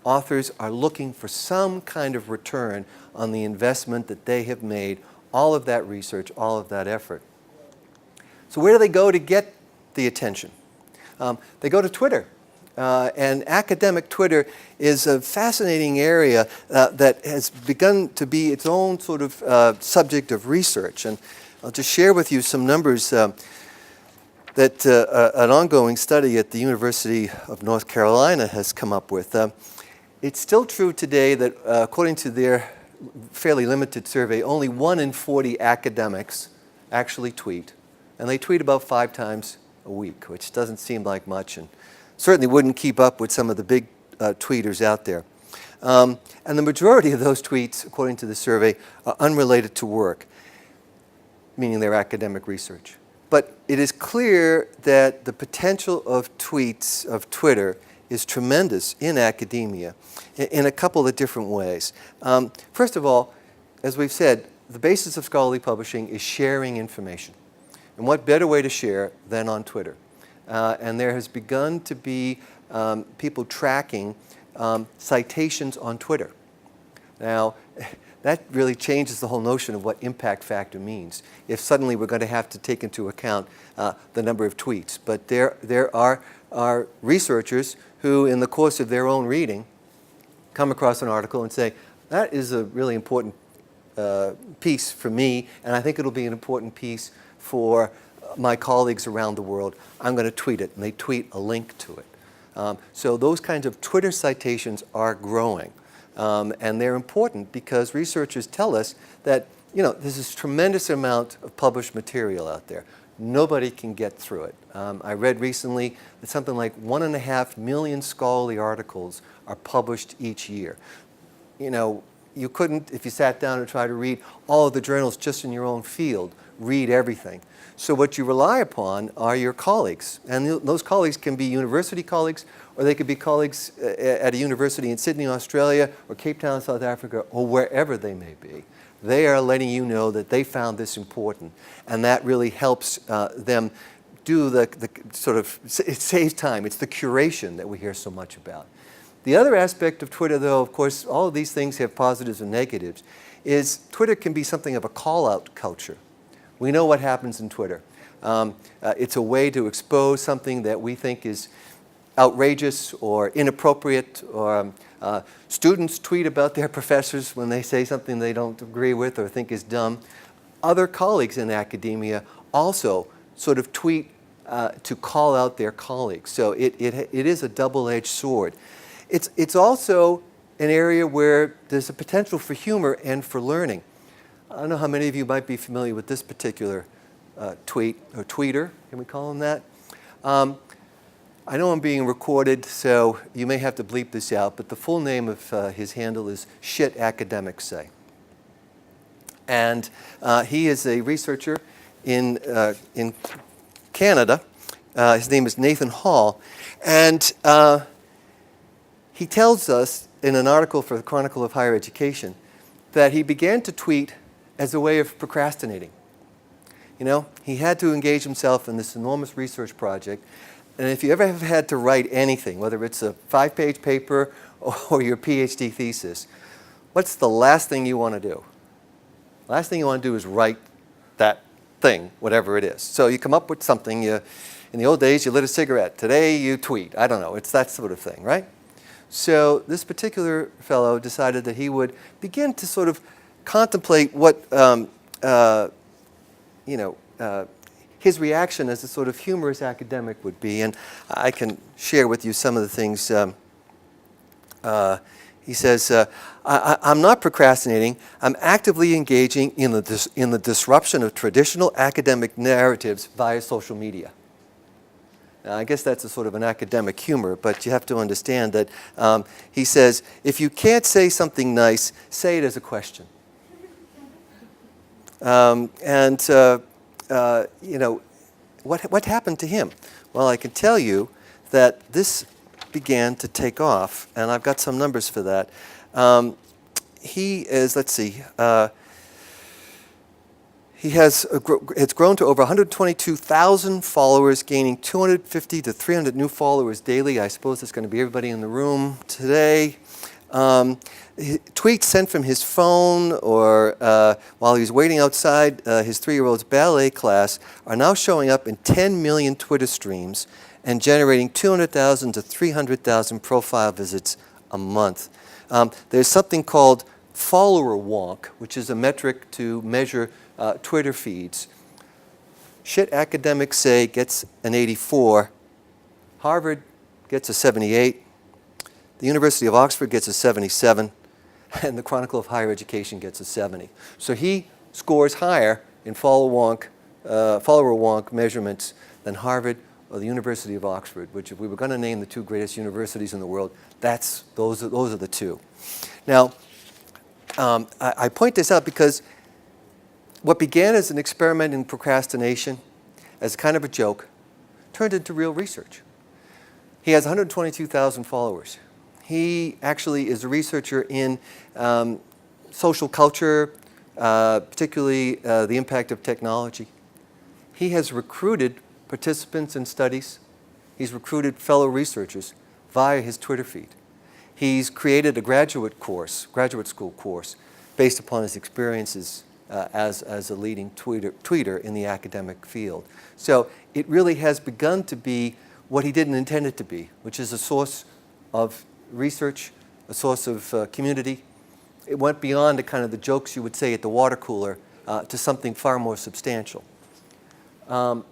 authors are looking for some kind of return on the investment that they have made, all of that research, all of that effort. So where do they go to get the attention? They go to Twitter. And academic Twitter is a fascinating area that has begun to be its own sort of subject of research. And I'll just share with you some numbers that an ongoing study at the University of North Carolina has come up with. It's still true today that according to their fairly limited survey, only 1 in 40 academics actually tweet. And they tweet about 5 times a week, which doesn't seem like much, and certainly wouldn't keep up with some of the big tweeters out there. And the majority of those tweets, according to the survey, are unrelated to work, meaning their academic research. But it is clear that the potential of tweets, of Twitter, is tremendous in academia in a couple of different ways. First of all, as we've said, the basis of scholarly publishing is sharing information. And what better way to share than on Twitter? And there has begun to be people tracking citations on Twitter. Now, that really changes the whole notion of what impact factor means. If suddenly we're going to have to take into account the number of tweets. But there are researchers who, in the course of their own reading, come across an article and say, that is a really important piece for me, and I think it'll be an important piece for my colleagues around the world. I'm going to tweet it, and they tweet a link to it. So those kinds of Twitter citations are growing, and they're important because researchers tell us that there's this tremendous amount of published material out there. Nobody can get through it. I read recently that something like 1.5 million scholarly articles are published each year. You couldn't, if you sat down and tried to read all of the journals just in your own field, read everything. So what you rely upon are your colleagues. And those colleagues can be university colleagues, or they could be colleagues at a university in Sydney, Australia, or Cape Town, South Africa, or wherever they may be. They are letting you know that they found this important. And that really helps them do the sort of, it saves time. It's the curation that we hear so much about. The other aspect of Twitter, though, of course, all of these things have positives and negatives, is Twitter can be something of a call-out culture. We know what happens in Twitter. It's a way to expose something that we think is outrageous or inappropriate, or students tweet about their professors when they say something they don't agree with or think is dumb. Other colleagues in academia also sort of tweet to call out their colleagues. So it is a double-edged sword. It's also an area where there's a potential for humor and for learning. I don't know how many of you might be familiar with this particular tweet, or tweeter, can we call him that? I know I'm being recorded, so you may have to bleep this out, but the full name of his handle is Shit Academics Say. And he is a researcher in Canada. His name is Nathan Hall. And he tells us in an article for the Chronicle of Higher Education that he began to tweet as a way of procrastinating. You know, he had to engage himself in this enormous research project. And if you ever have had to write anything, whether it's a 5-page paper or your PhD thesis, what's the last thing you want to do? Last thing you want to do is write that thing, whatever it is. So you come up with something. In the old days, you lit a cigarette. Today, you tweet. I don't know. It's that sort of thing, right? So this particular fellow decided that he would begin to sort of contemplate what, his reaction as a sort of humorous academic would be. And I can share with you some of the things. He says, I'm not procrastinating. I'm actively engaging in the disruption of traditional academic narratives via social media. Now, I guess that's a sort of an academic humor, but you have to understand that he says, if you can't say something nice, say it as a question. What happened to him? Well, I can tell you that this began to take off, and I've got some numbers for that. He is, let's see, it's grown to over 122,000 followers, gaining 250 to 300 new followers daily. I suppose that's going to be everybody in the room today. Tweets sent from his phone or while he was waiting outside his 3-year-old's ballet class are now showing up in 10 million Twitter streams and generating 200,000 to 300,000 profile visits a month. There's something called follower wonk, which is a metric to measure Twitter feeds. Shit academics say gets an 84. Harvard gets a 78. The University of Oxford gets a 77. And the Chronicle of Higher Education gets a 70. So he scores higher in follower wonk measurements than Harvard or the University of Oxford, which if we were going to name the 2 greatest universities in the world, those are the 2. Now, I point this out because what began as an experiment in procrastination, as kind of a joke, turned into real research. He has 122,000 followers. He actually is a researcher in social culture, particularly the impact of technology. He has recruited participants in studies. He's recruited fellow researchers via his Twitter feed. He's created a graduate school course, based upon his experiences as a leading tweeter in the academic field. So it really has begun to be what he didn't intend it to be, which is a source of research, a source of community. It went beyond the kind of the jokes you would say at the water cooler to something far more substantial. And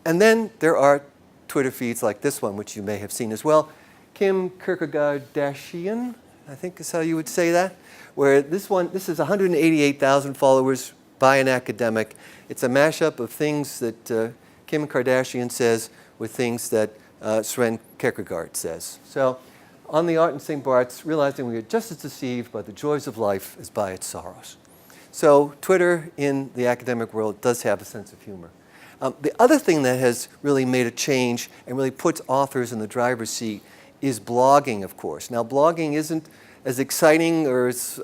then there are Twitter feeds like this one, which you may have seen as well. Kim Kierkegaardian, I think is how you would say that, where this is 188,000 followers by an academic. It's a mashup of things that Kim Kardashian says with things that Søren Kierkegaard says. So on the Art in St. Bart's, realizing we are just as deceived by the joys of life as by its sorrows. So Twitter in the academic world does have a sense of humor. The other thing that has really made a change and really puts authors in the driver's seat is blogging, of course. Now, blogging isn't as exciting or as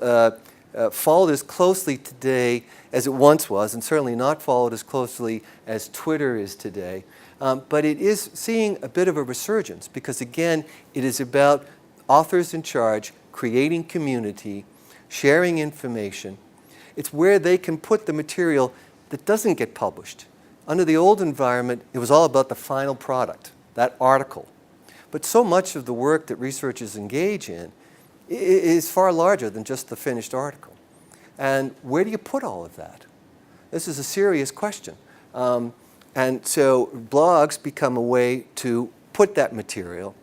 followed as closely today as it once was, and certainly not followed as closely as Twitter is today. But it is seeing a bit of a resurgence because, again, it is about authors in charge, creating community, sharing information. It's where they can put the material that doesn't get published. Under the old environment, it was all about the final product, that article. But so much of the work that researchers engage in is far larger than just the finished article. And where do you put all of that? This is a serious question. And so blogs become a way to put that material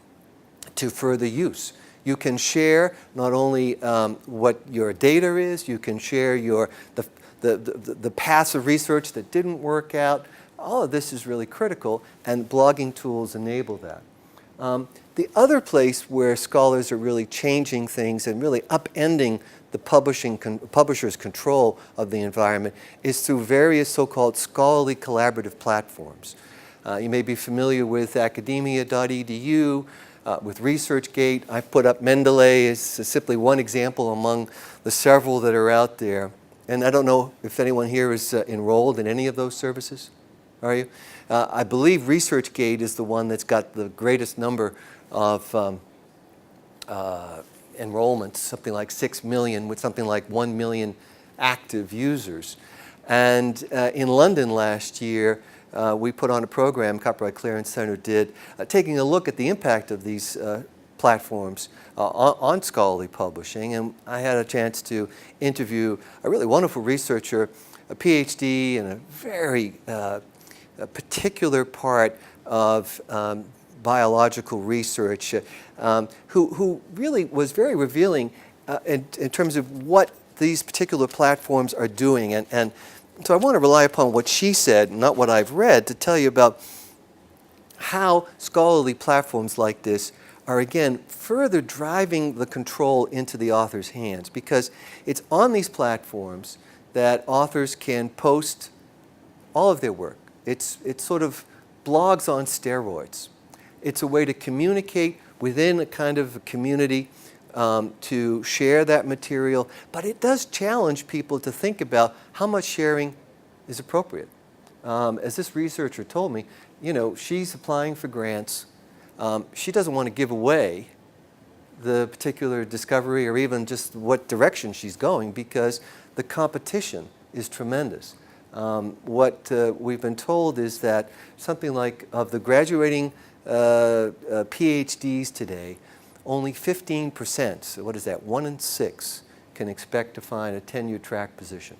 to further use. You can share not only what your data is, you can share the paths of research that didn't work out. All of this is really critical, and blogging tools enable that. The other place where scholars are really changing things and really upending the publisher's control of the environment is through various so-called scholarly collaborative platforms. You may be familiar with academia.edu. with ResearchGate. I put up Mendeley as simply one example among the several that are out there. And I don't know if anyone here is enrolled in any of those services. Are you? I believe ResearchGate is the one that's got the greatest number of enrollments, something like 6 million, with something like 1 million active users. And in London last year, we put on a program, Copyright Clearance Center did, taking a look at the impact of these platforms on scholarly publishing. And I had a chance to interview a really wonderful researcher, a PhD in a very particular part of biological research, who really was very revealing in terms of what these particular platforms are doing. And so I want to rely upon what she said, not what I've read, to tell you about how scholarly platforms like this are, again, further driving the control into the author's hands, because it's on these platforms that authors can post all of their work. It's sort of blogs on steroids. It's a way to communicate within a kind of a community, to share that material, but it does challenge people to think about how much sharing is appropriate. As this researcher told me, you know, she's applying for grants. She doesn't want to give away the particular discovery or even just what direction she's going, because the competition is tremendous. What we've been told is that something like of the graduating PhDs today, only 15%, so what is that, 1 in 6, can expect to find a tenure track position.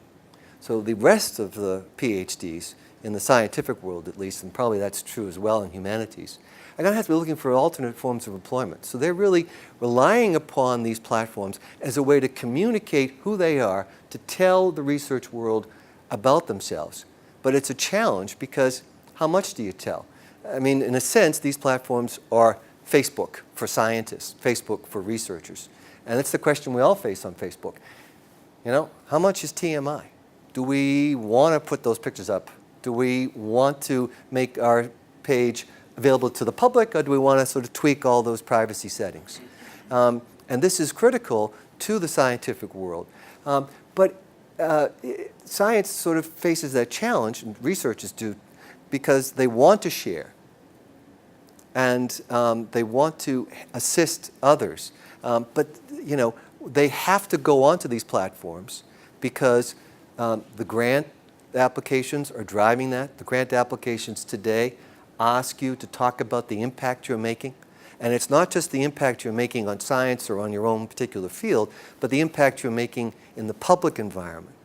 So the rest of the PhDs, in the scientific world at least, and probably that's true as well in humanities, are going to have to be looking for alternate forms of employment. So they're really relying upon these platforms as a way to communicate who they are, to tell the research world about themselves. But it's a challenge, because how much do you tell? I mean, in a sense, these platforms are Facebook for scientists, Facebook for researchers. And that's the question we all face on Facebook. You know, how much is TMI? Do we want to put those pictures up? Do we want to make our page available to the public, or do we want to sort of tweak all those privacy settings? And this is critical to the scientific world. But science sort of faces that challenge, and researchers do, because they want to share. And they want to assist others. But, you know, they have to go onto these platforms because the grant applications are driving that. The grant applications today ask you to talk about the impact you're making. And it's not just the impact you're making on science or on your own particular field, but the impact you're making in the public environment.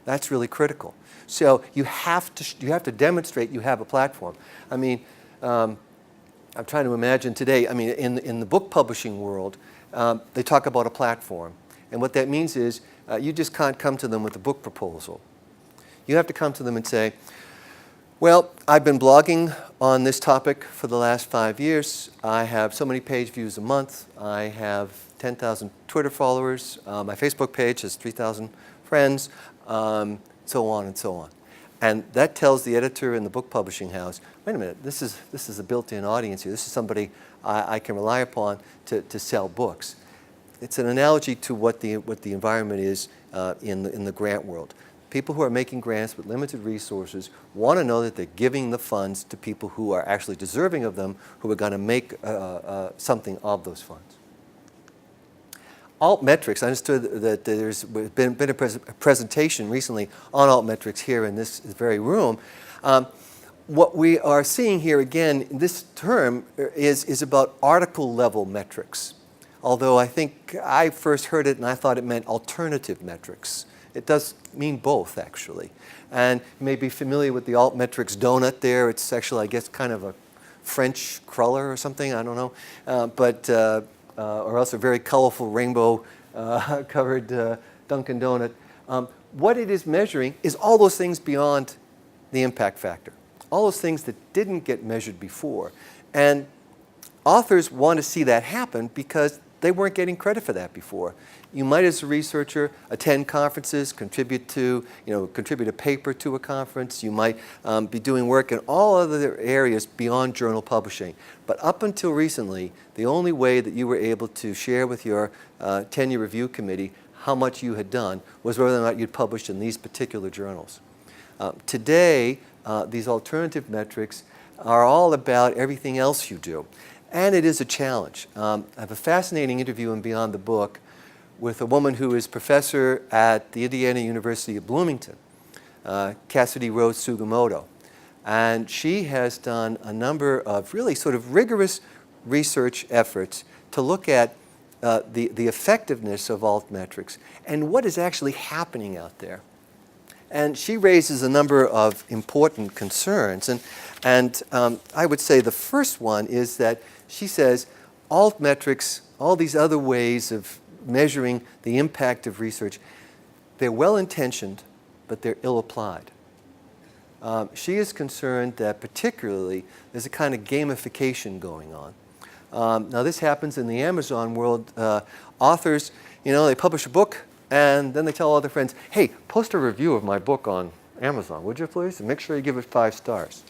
That's really critical. So you have to demonstrate you have a platform. I mean, I'm trying to imagine today, I mean, in the book publishing world, they talk about a platform. And what that means is you just can't come to them with a book proposal. You have to come to them and say, well, I've been blogging on this topic for the last 5 years. I have so many page views a month. I have 10,000 Twitter followers. My Facebook page has 3,000 friends, so on and so on. And that tells the editor in the book publishing house, wait a minute, this is a built-in audience here. This is somebody I can rely upon to sell books. It's an analogy to what the environment is in the grant world. People who are making grants with limited resources want to know that they're giving the funds to people who are actually deserving of them, who are going to make something of those funds. Altmetrics, I understood that there's been a presentation recently on altmetrics here in this very room. What we are seeing here again, this term is about article level metrics. Although I think I first heard it and I thought it meant alternative metrics. It does mean both, actually. And you may be familiar with the altmetrics donut there. It's actually, I guess, kind of a French cruller or something, I don't know. Or else a very colorful rainbow covered Dunkin' Donut. What it is measuring is all those things beyond the impact factor. All those things that didn't get measured before. And authors want to see that happen because they weren't getting credit for that before. You might, as a researcher, attend conferences, contribute a paper to a conference. You might be doing work in all other areas beyond journal publishing. But up until recently, the only way that you were able to share with your tenure review committee how much you had done was whether or not you'd published in these particular journals. Today, these alternative metrics are all about everything else you do. And it is a challenge. I have a fascinating interview in Beyond the Book with a woman who is professor at the Indiana University of Bloomington, Cassidy Rose Sugimoto. And she has done a number of really sort of rigorous research efforts to look at the effectiveness of altmetrics and what is actually happening out there. And she raises a number of important concerns. And I would say the first one is that she says altmetrics, all these other ways of measuring the impact of research, they're well-intentioned, but they're ill-applied. She is concerned that particularly there's a kind of gamification going on. Now this happens in the Amazon world. Authors, they publish a book, and then they tell all their friends, hey, post a review of my book on Amazon, would you please? And make sure you give it 5 stars.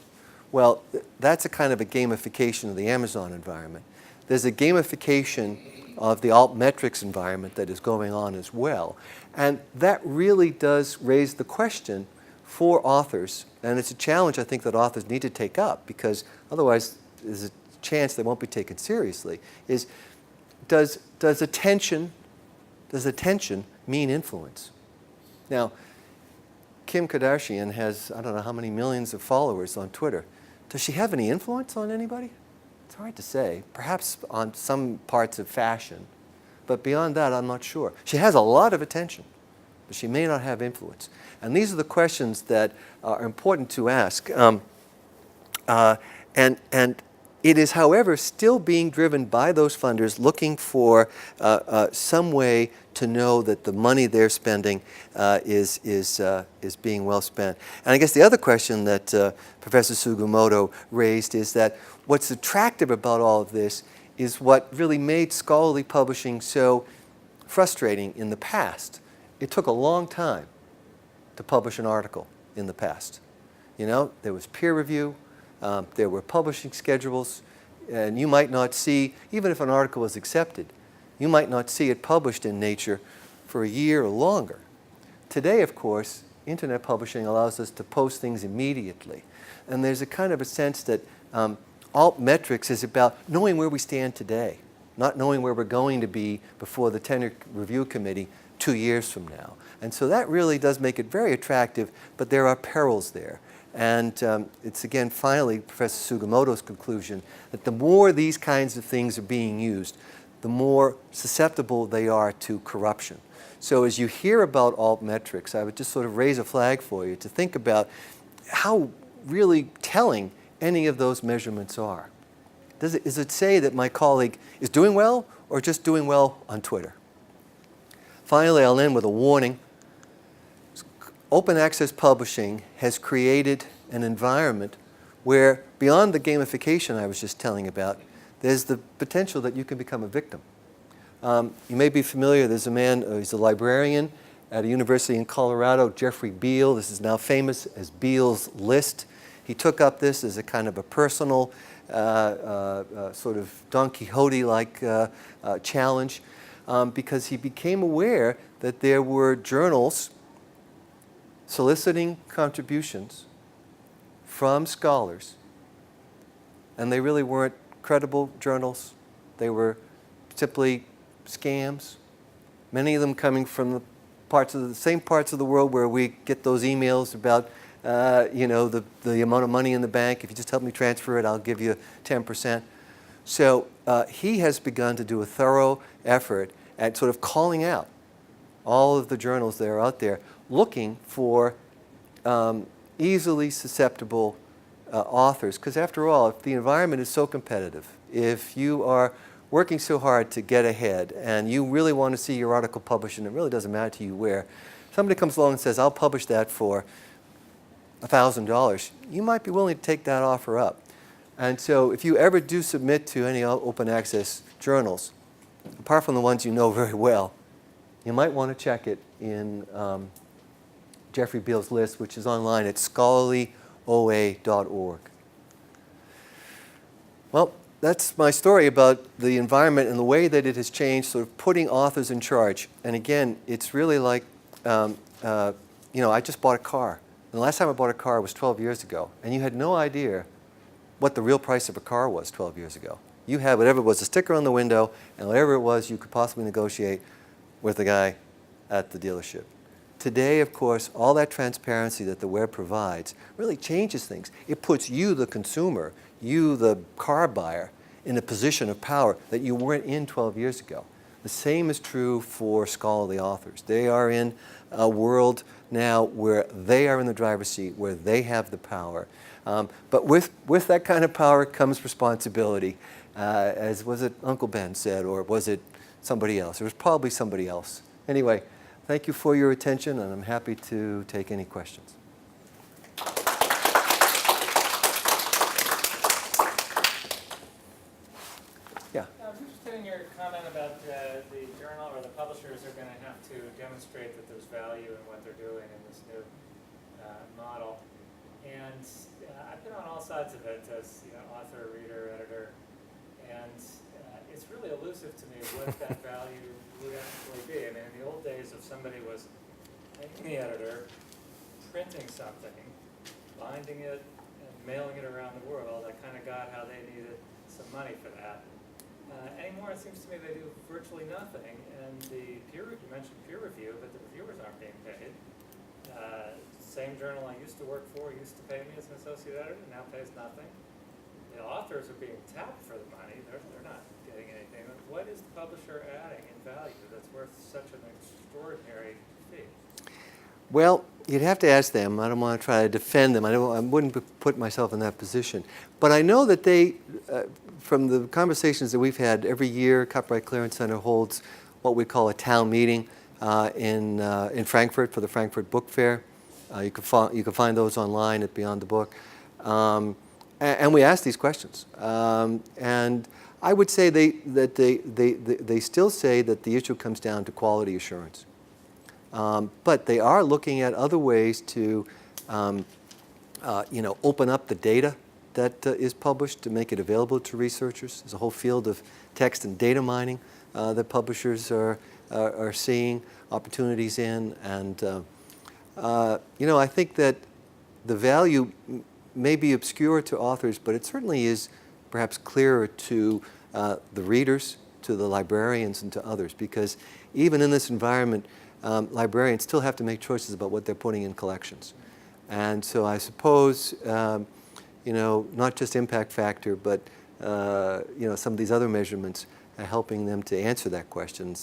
Well, that's a kind of a gamification of the Amazon environment. There's a gamification of the altmetrics environment that is going on as well. And that really does raise the question for authors, and it's a challenge I think that authors need to take up, because otherwise there's a chance they won't be taken seriously, is does attention mean influence? Now, Kim Kardashian has, I don't know how many millions of followers on Twitter. Does she have any influence on anybody? It's hard to say. Perhaps on some parts of fashion. But beyond that, I'm not sure. She has a lot of attention, but she may not have influence. And these are the questions that are important to ask. And it is, however, still being driven by those funders looking for some way to know that the money they're spending is being well spent. And I guess the other question that Professor Sugimoto raised is that what's attractive about all of this is what really made scholarly publishing so frustrating in the past. It took a long time to publish an article in the past. There was peer review. There were publishing schedules, and you might not see, even if an article was accepted, you might not see it published in Nature for a year or longer. Today, of course, internet publishing allows us to post things immediately. And there's a kind of a sense that altmetrics is about knowing where we stand today, not knowing where we're going to be before the tenure review committee 2 years from now. And so that really does make it very attractive, but there are perils there. And it's, again, finally, Professor Sugimoto's conclusion that the more these kinds of things are being used, the more susceptible they are to corruption. So as you hear about altmetrics, I would just sort of raise a flag for you to think about how really telling any of those measurements are. Does it say that my colleague is doing well or just doing well on Twitter? Finally, I'll end with a warning. Open access publishing has created an environment where, beyond the gamification I was just telling about, there's the potential that you can become a victim. You may be familiar, there's a man, he's a librarian at a university in Colorado, Jeffrey Beal. This is now famous as Beal's List. He took up this as a kind of a personal, sort of Don Quixote-like challenge because he became aware that there were journals soliciting contributions from scholars, and they really weren't credible journals. They were simply scams, many of them coming from the same parts of the world where we get those emails about the amount of money in the bank. If you just help me transfer it, I'll give you 10%. So he has begun to do a thorough effort at sort of calling out all of the journals that are out there, looking for easily susceptible authors. Because after all, if the environment is so competitive, if you are working so hard to get ahead and you really want to see your article published, and it really doesn't matter to you where, somebody comes along and says, I'll publish that for $1,000, you might be willing to take that offer up. And so if you ever do submit to any open access journals, apart from the ones you know very well, you might want to check it in Jeffrey Beall's list, which is online at scholarlyoa.org. Well, that's my story about the environment and the way that it has changed, sort of putting authors in charge. And again, it's really like, I just bought a car. And the last time I bought a car was 12 years ago. And you had no idea what the real price of a car was 12 years ago. You had whatever was a sticker on the window, and whatever it was you could possibly negotiate with the guy at the dealership. Today, of course, all that transparency that the web provides really changes things. It puts you, the consumer, you, the car buyer, in a position of power that you weren't in 12 years ago. The same is true for scholarly authors. They are in a world now where they are in the driver's seat, where they have the power. But with that kind of power comes responsibility, as was it Uncle Ben said, or was it somebody else? It was probably somebody else. Anyway, thank you for your attention, and I'm happy to take any questions. Yeah. I'm interested in your comment about the journal or the publishers are going to have to demonstrate that there's value in what they're doing in this new model. And I've been on all sides of it as author, reader, editor, and it's really elusive to me what that value would actually be. I mean, in the old days, if somebody was any editor printing something, binding it, and mailing it around the world, I kind of got how they needed some money for that. Anymore, it seems to me they do virtually nothing, and the you mentioned peer review, but the reviewers aren't being paid. Same journal I used to work for used to pay me as an associate editor, now pays nothing. The authors are being tapped for the money, they're not getting anything. What is the publisher adding in value that's worth such an extraordinary fee? Well, you'd have to ask them. I don't want to try to defend them. I wouldn't put myself in that position. But I know that they, from the conversations that we've had, every year Copyright Clearance Center holds what we call a town meeting in Frankfurt for the Frankfurt Book Fair. You can find those online at Beyond the Book. And we ask these questions. And I would say they still say that the issue comes down to quality assurance. But they are looking at other ways to, open up the data that is published to make it available to researchers. There's a whole field of text and data mining that publishers are seeing opportunities in, and I think that the value may be obscure to authors, but it certainly is perhaps clearer to the readers, to the librarians, and to others, because even in this environment, librarians still have to make choices about what they're putting in collections. And so I suppose, not just impact factor, but some of these other measurements are helping them to answer that question.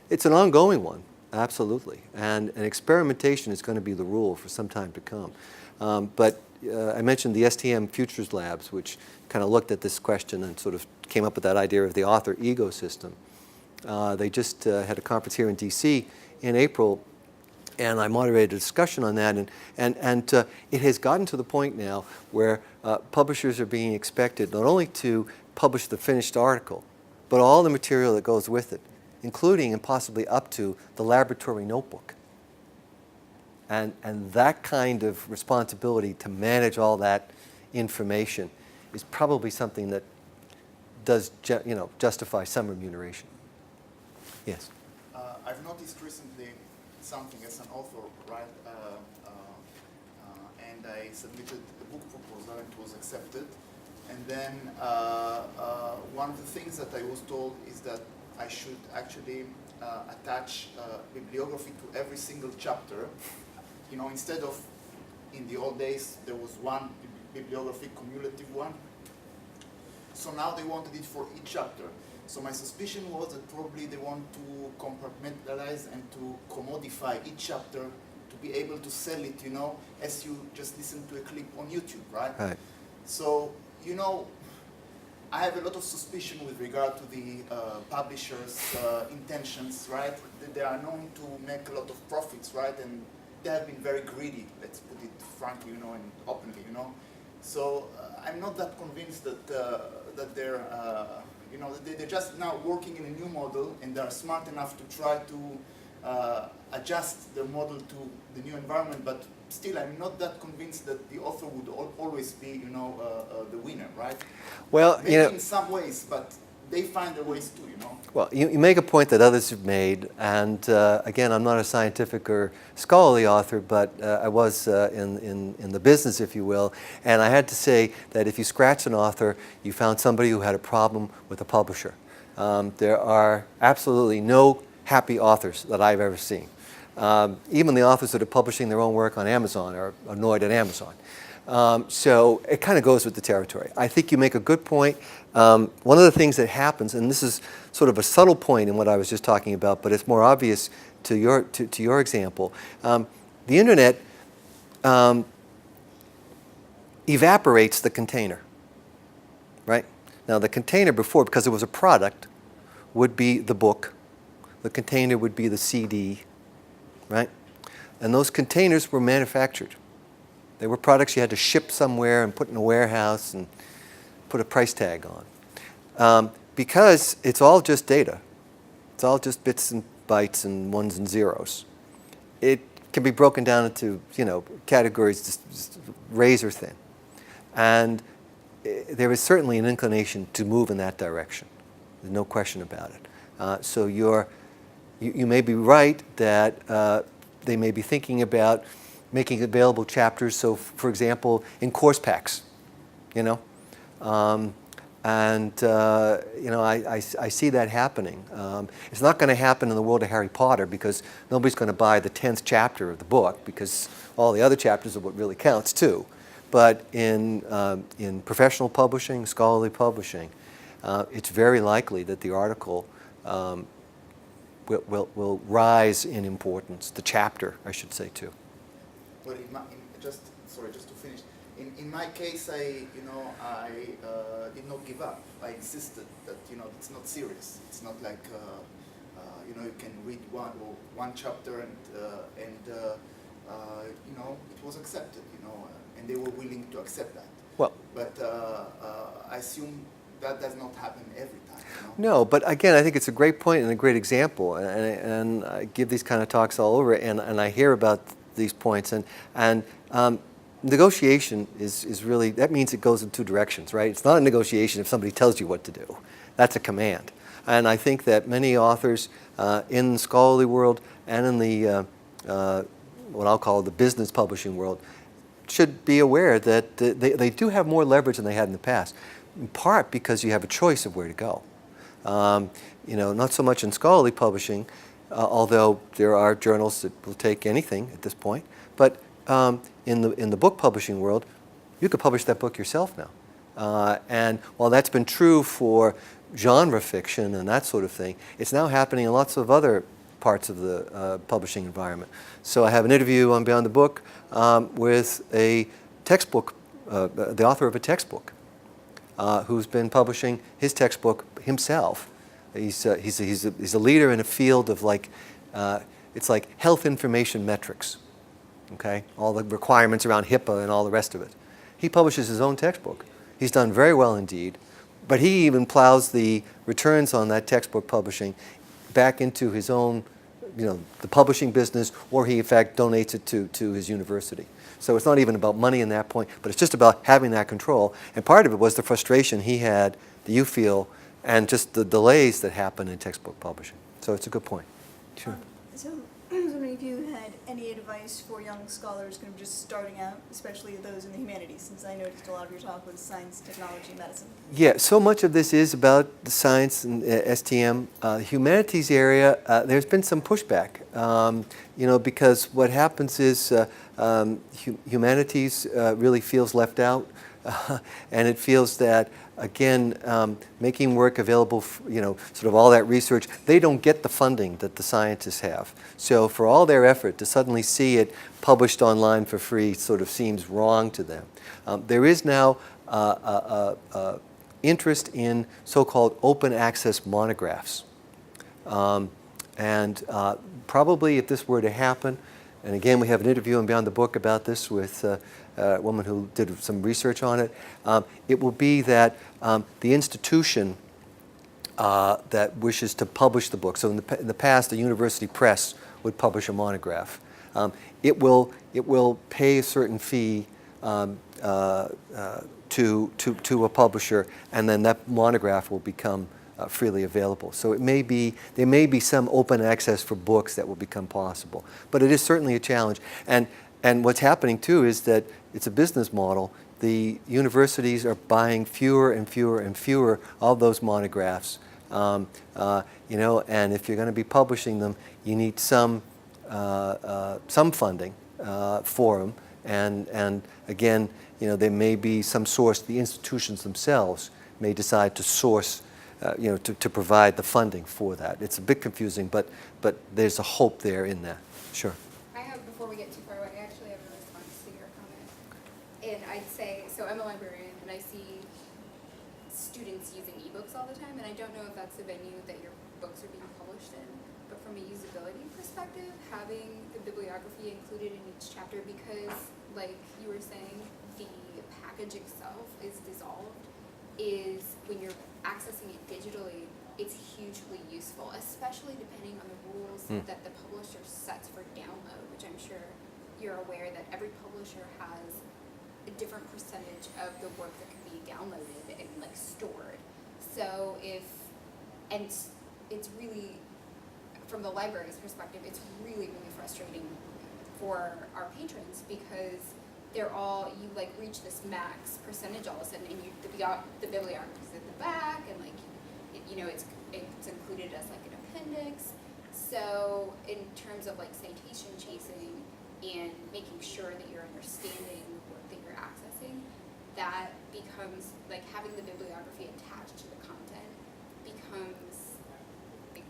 It's an ongoing one, absolutely. And experimentation is going to be the rule for some time to come. But I mentioned the STM Futures Labs, which kind of looked at this question and sort of came up with that idea of the author ecosystem. They just had a conference here in DC in April, and I moderated a discussion on that, and it has gotten to the point now where publishers are being expected not only to publish the finished article, but all the material that goes with it, including and possibly up to the laboratory notebook. And that kind of responsibility to manage all that information is probably something that does justify some remuneration. Yes? I've noticed recently something as an author, right? And I submitted a book proposal and it was accepted. And then one of the things that I was told is that I should actually attach bibliography to every single chapter. Instead of, in the old days, there was one bibliography, cumulative one. So now they wanted it for each chapter. So my suspicion was that probably they want to compartmentalize and to commodify each chapter to be able to sell it, as you just listen to a clip on YouTube, right? Right. So, I have a lot of suspicion with regard to the publishers' intentions, right? They are known to make a lot of profits, right? And they have been very greedy, let's put it frankly, and openly, So I'm not that convinced that that their You know, they're just now working in a new model, and they're smart enough to try to adjust their model to the new environment. But still, I'm not that convinced that the author would always be, you know, the winner, right? Well, Maybe you know, in some ways, but they find their ways too, you know. well, you make a point that others have made, and again, I'm not a scientific or scholarly author, but I was in the business, if you will, and I had to say that if you scratch an author, you found somebody who had a problem with a publisher. There are absolutely no happy authors that I've ever seen. Even the authors that are publishing their own work on Amazon are annoyed at Amazon. So it kind of goes with the territory. I think you make a good point. One of the things that happens, and this is sort of a subtle point in what I was just talking about, but it's more obvious to your example. The internet evaporates the container, right? Now the container before, because it was a product, would be the book. The container would be the CD, right? And those containers were manufactured. They were products you had to ship somewhere and put in a warehouse and put a price tag on. Because it's all just data. It's all just bits and bytes and ones and zeros. It can be broken down into, you know, categories just razor thin. And there is certainly an inclination to move in that direction. There's no question about it. So you may be right that they may be thinking about making available chapters. So, for example, in course packs, you know, you know, I see that happening. It's not going to happen in the world of Harry Potter because nobody's going to buy the 10th chapter of the book because all the other chapters are what really counts too. But in professional publishing, scholarly publishing, it's very likely that the article will rise in importance. The chapter, I should say, too. Well, just to finish. In my case, I did not give up. I insisted that, you know, it's not serious. It's not like you know, you can read one chapter and you know, it was accepted. You know, and they were willing to accept that. Well, but I assume that does not happen every time. You know? No, but again, I think it's a great point and a great example. And I give these kind of talks all over, and I hear about these points. And negotiation is really, that means it goes in two directions, right? It's not a negotiation if somebody tells you what to do. That's a command. And I think that many authors in the scholarly world and in the, what I'll call the business publishing world, should be aware that they do have more leverage than they had in the past, in part because you have a choice of where to go. You know, not so much in scholarly publishing, although there are journals that will take anything at this point, but in the book publishing world, you could publish that book yourself now. And while that's been true for genre fiction and that sort of thing, it's now happening in lots of other parts of the publishing environment. So I have an interview on Beyond the Book with a textbook, the author of a textbook, who's been publishing his textbook himself. He's a leader in a field of like, it's like health information metrics, okay? All the requirements around HIPAA and all the rest of it. He publishes his own textbook. He's done very well indeed, but he even plows the returns on that textbook publishing back into his own, you know, the publishing business, or he in fact donates it to his university. So it's not even about money in that point, but it's just about having that control. And part of it was the frustration he had, that you feel, and just the delays that happen in textbook publishing. So it's a good point. Sure. So I was wondering if you had any advice for young scholars kind of just starting out, especially those in the humanities, since I noticed a lot of your talk was science, technology, medicine. Yeah, so much of this is about the science and STM. The humanities area, there's been some pushback, you know, because what happens is humanities really feels left out, and it feels that, again, making work available, you know, sort of all that research, they don't get the funding that the scientists have. So for all their effort to suddenly see it published online for free sort of seems wrong to them. There is now interest in so-called open access monographs. And probably if this were to happen, and again, we have an interview on Beyond the Book about this with a woman who did some research on it. It will be that the institution that wishes to publish the book. So in the past, the university press would publish a monograph. It will pay a certain fee to a publisher, and then that monograph will become freely available. So there may be some open access for books that will become possible, but it is certainly a challenge. And what's happening too is that it's a business model. The universities are buying fewer and fewer and fewer of those monographs, and if you're going to be publishing them, you need some funding for them. And again, there may be some source. The institutions themselves may decide to source, to provide the funding for that. It's a bit confusing, but there's a hope there in that. Sure. Before we get too far away, I actually have a response to your comment. And I'd say, so I'm a librarian, and I see students using ebooks all the time, and I don't know if that's the venue that your books are being published in, but from a usability perspective, having the bibliography included in each chapter, because, like you were saying, the package itself is dissolved, is when you're accessing it digitally, it's hugely useful, especially depending on the rules that the publisher sets for download, which I'm sure you're aware that every publisher has a different percentage of the work that can be downloaded and like stored. So it's really, from the library's perspective, it's really, really frustrating for our patrons because you reach this max percentage all of a sudden, and the bibliography is at the back, and it's included as like an appendix. So in terms of like citation chasing and making sure that you're understanding the work that you're accessing, that becomes like having the bibliography attached to the content becomes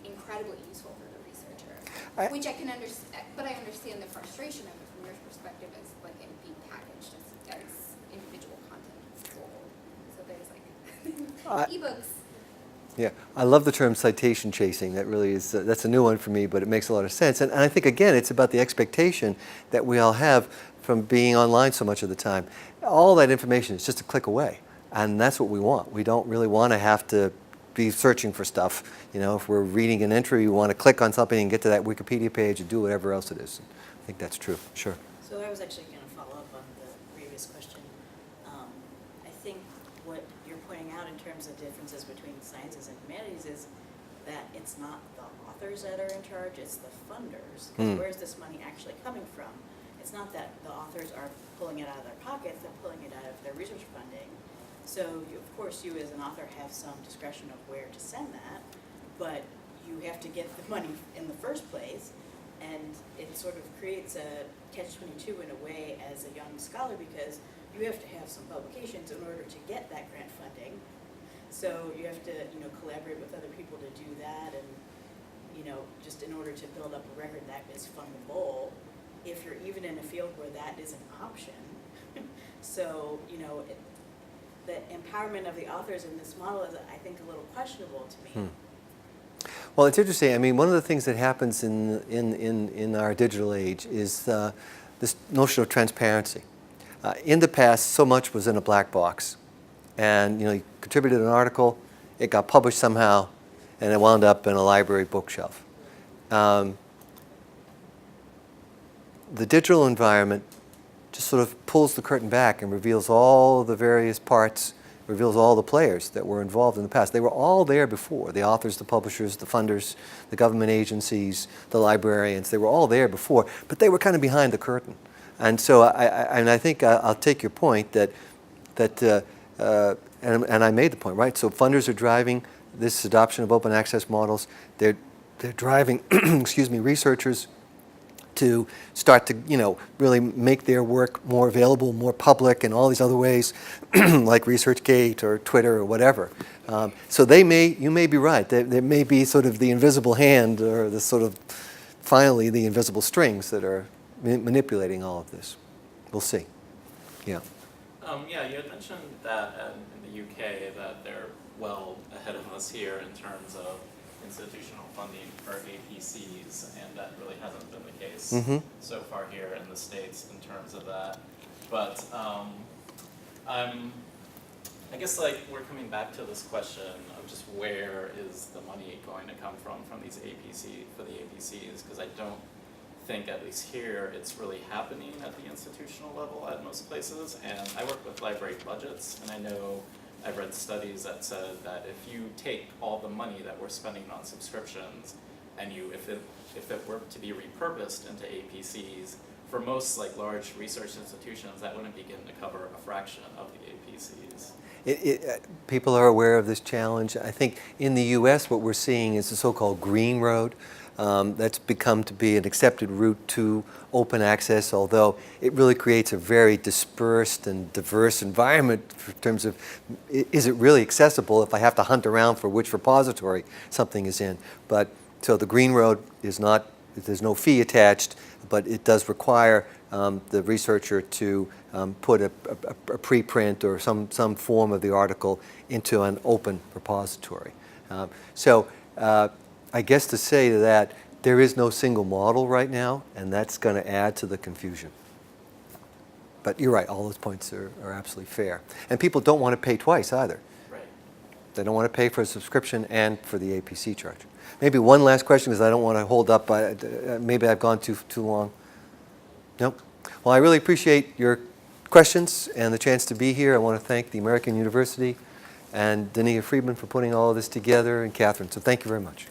incredibly useful for the researcher, which I can understand, but I understand the frustration of it from your perspective as like it being packaged as individual content whole. So there's like ebooks. Yeah, I love the term citation chasing. That really is, that's a new one for me, but it makes a lot of sense. And I think, again, it's about the expectation that we all have from being online so much of the time. All that information is just a click away, and that's what we want. We don't really want to have to be searching for stuff. If we're reading an entry, we want to click on something and get to that Wikipedia page and do whatever else it is. I think that's true, sure. So I was actually going to follow up on the previous question. I think what you're pointing out in terms of differences between sciences and humanities is that it's not the authors that are in charge, it's the funders. Where's this money actually coming from? It's not that the authors are pulling it out of their pockets, they're pulling it out of their research funding. So, of course, you as an author have some discretion of where to send that, but you have to get the money in the first place, and it sort of creates a catch-22 in a way as a young scholar, because you have to have some publications in order to get that grant funding. So you have to, collaborate with other people to do that, and, just in order to build up a record that is fundable, if you're even in a field where that is an option. So, the empowerment of the authors in this model is, I think, a little questionable to me. Well, it's interesting. I mean, one of the things that happens in our digital age is this notion of transparency. In the past, so much was in a black box, and you contributed an article, it got published somehow, and it wound up in a library bookshelf. The digital environment just sort of pulls the curtain back and reveals all the various parts, reveals all the players that were involved in the past. They were all there before, the authors, the publishers, the funders, the government agencies, the librarians. They were all there before, but they were kind of behind the curtain. And so I think I'll take your point that and I made the point, right? So funders are driving this adoption of open access models. They're driving, researchers to start to, really make their work more available, more public, and all these other ways, like ResearchGate or Twitter or whatever. So you may be right. There may be sort of the invisible hand, or the sort of, finally, the invisible strings that are manipulating all of this. We'll see. Yeah. Yeah, you had mentioned that in the UK that they're well ahead of us here in terms of institutional funding for APCs, and that really hasn't been the case so far here in the States in terms of that. But I guess we're coming back to this question of just where is the money going to come from these for the APCs, because I don't think, at least here, it's really happening at the institutional level at most places. And I work with library budgets, and I know I've read studies that said that if you take all the money that we're spending on subscriptions and if it were to be repurposed into APCs, for most like large research institutions, that wouldn't begin to cover a fraction of the APCs. People are aware of this challenge. I think in the U.S. what we're seeing is the so-called green road. That's become to be an accepted route to open access, although it really creates a very dispersed and diverse environment in terms of, is it really accessible if I have to hunt around for which repository something is in? But so the green road is not, there's no fee attached, but it does require the researcher to put a preprint or some form of the article into an open repository. I guess to say that there is no single model right now, and that's going to add to the confusion. But you're right, all those points are absolutely fair. And people don't want to pay twice either. Right. They don't want to pay for a subscription and for the APC charge. Maybe one last question, because I don't want to hold up, maybe I've gone too long. No? Well, I really appreciate your questions and the chance to be here. I want to thank the American University and Dania Friedman for putting all of this together, and Catherine, so thank you very much.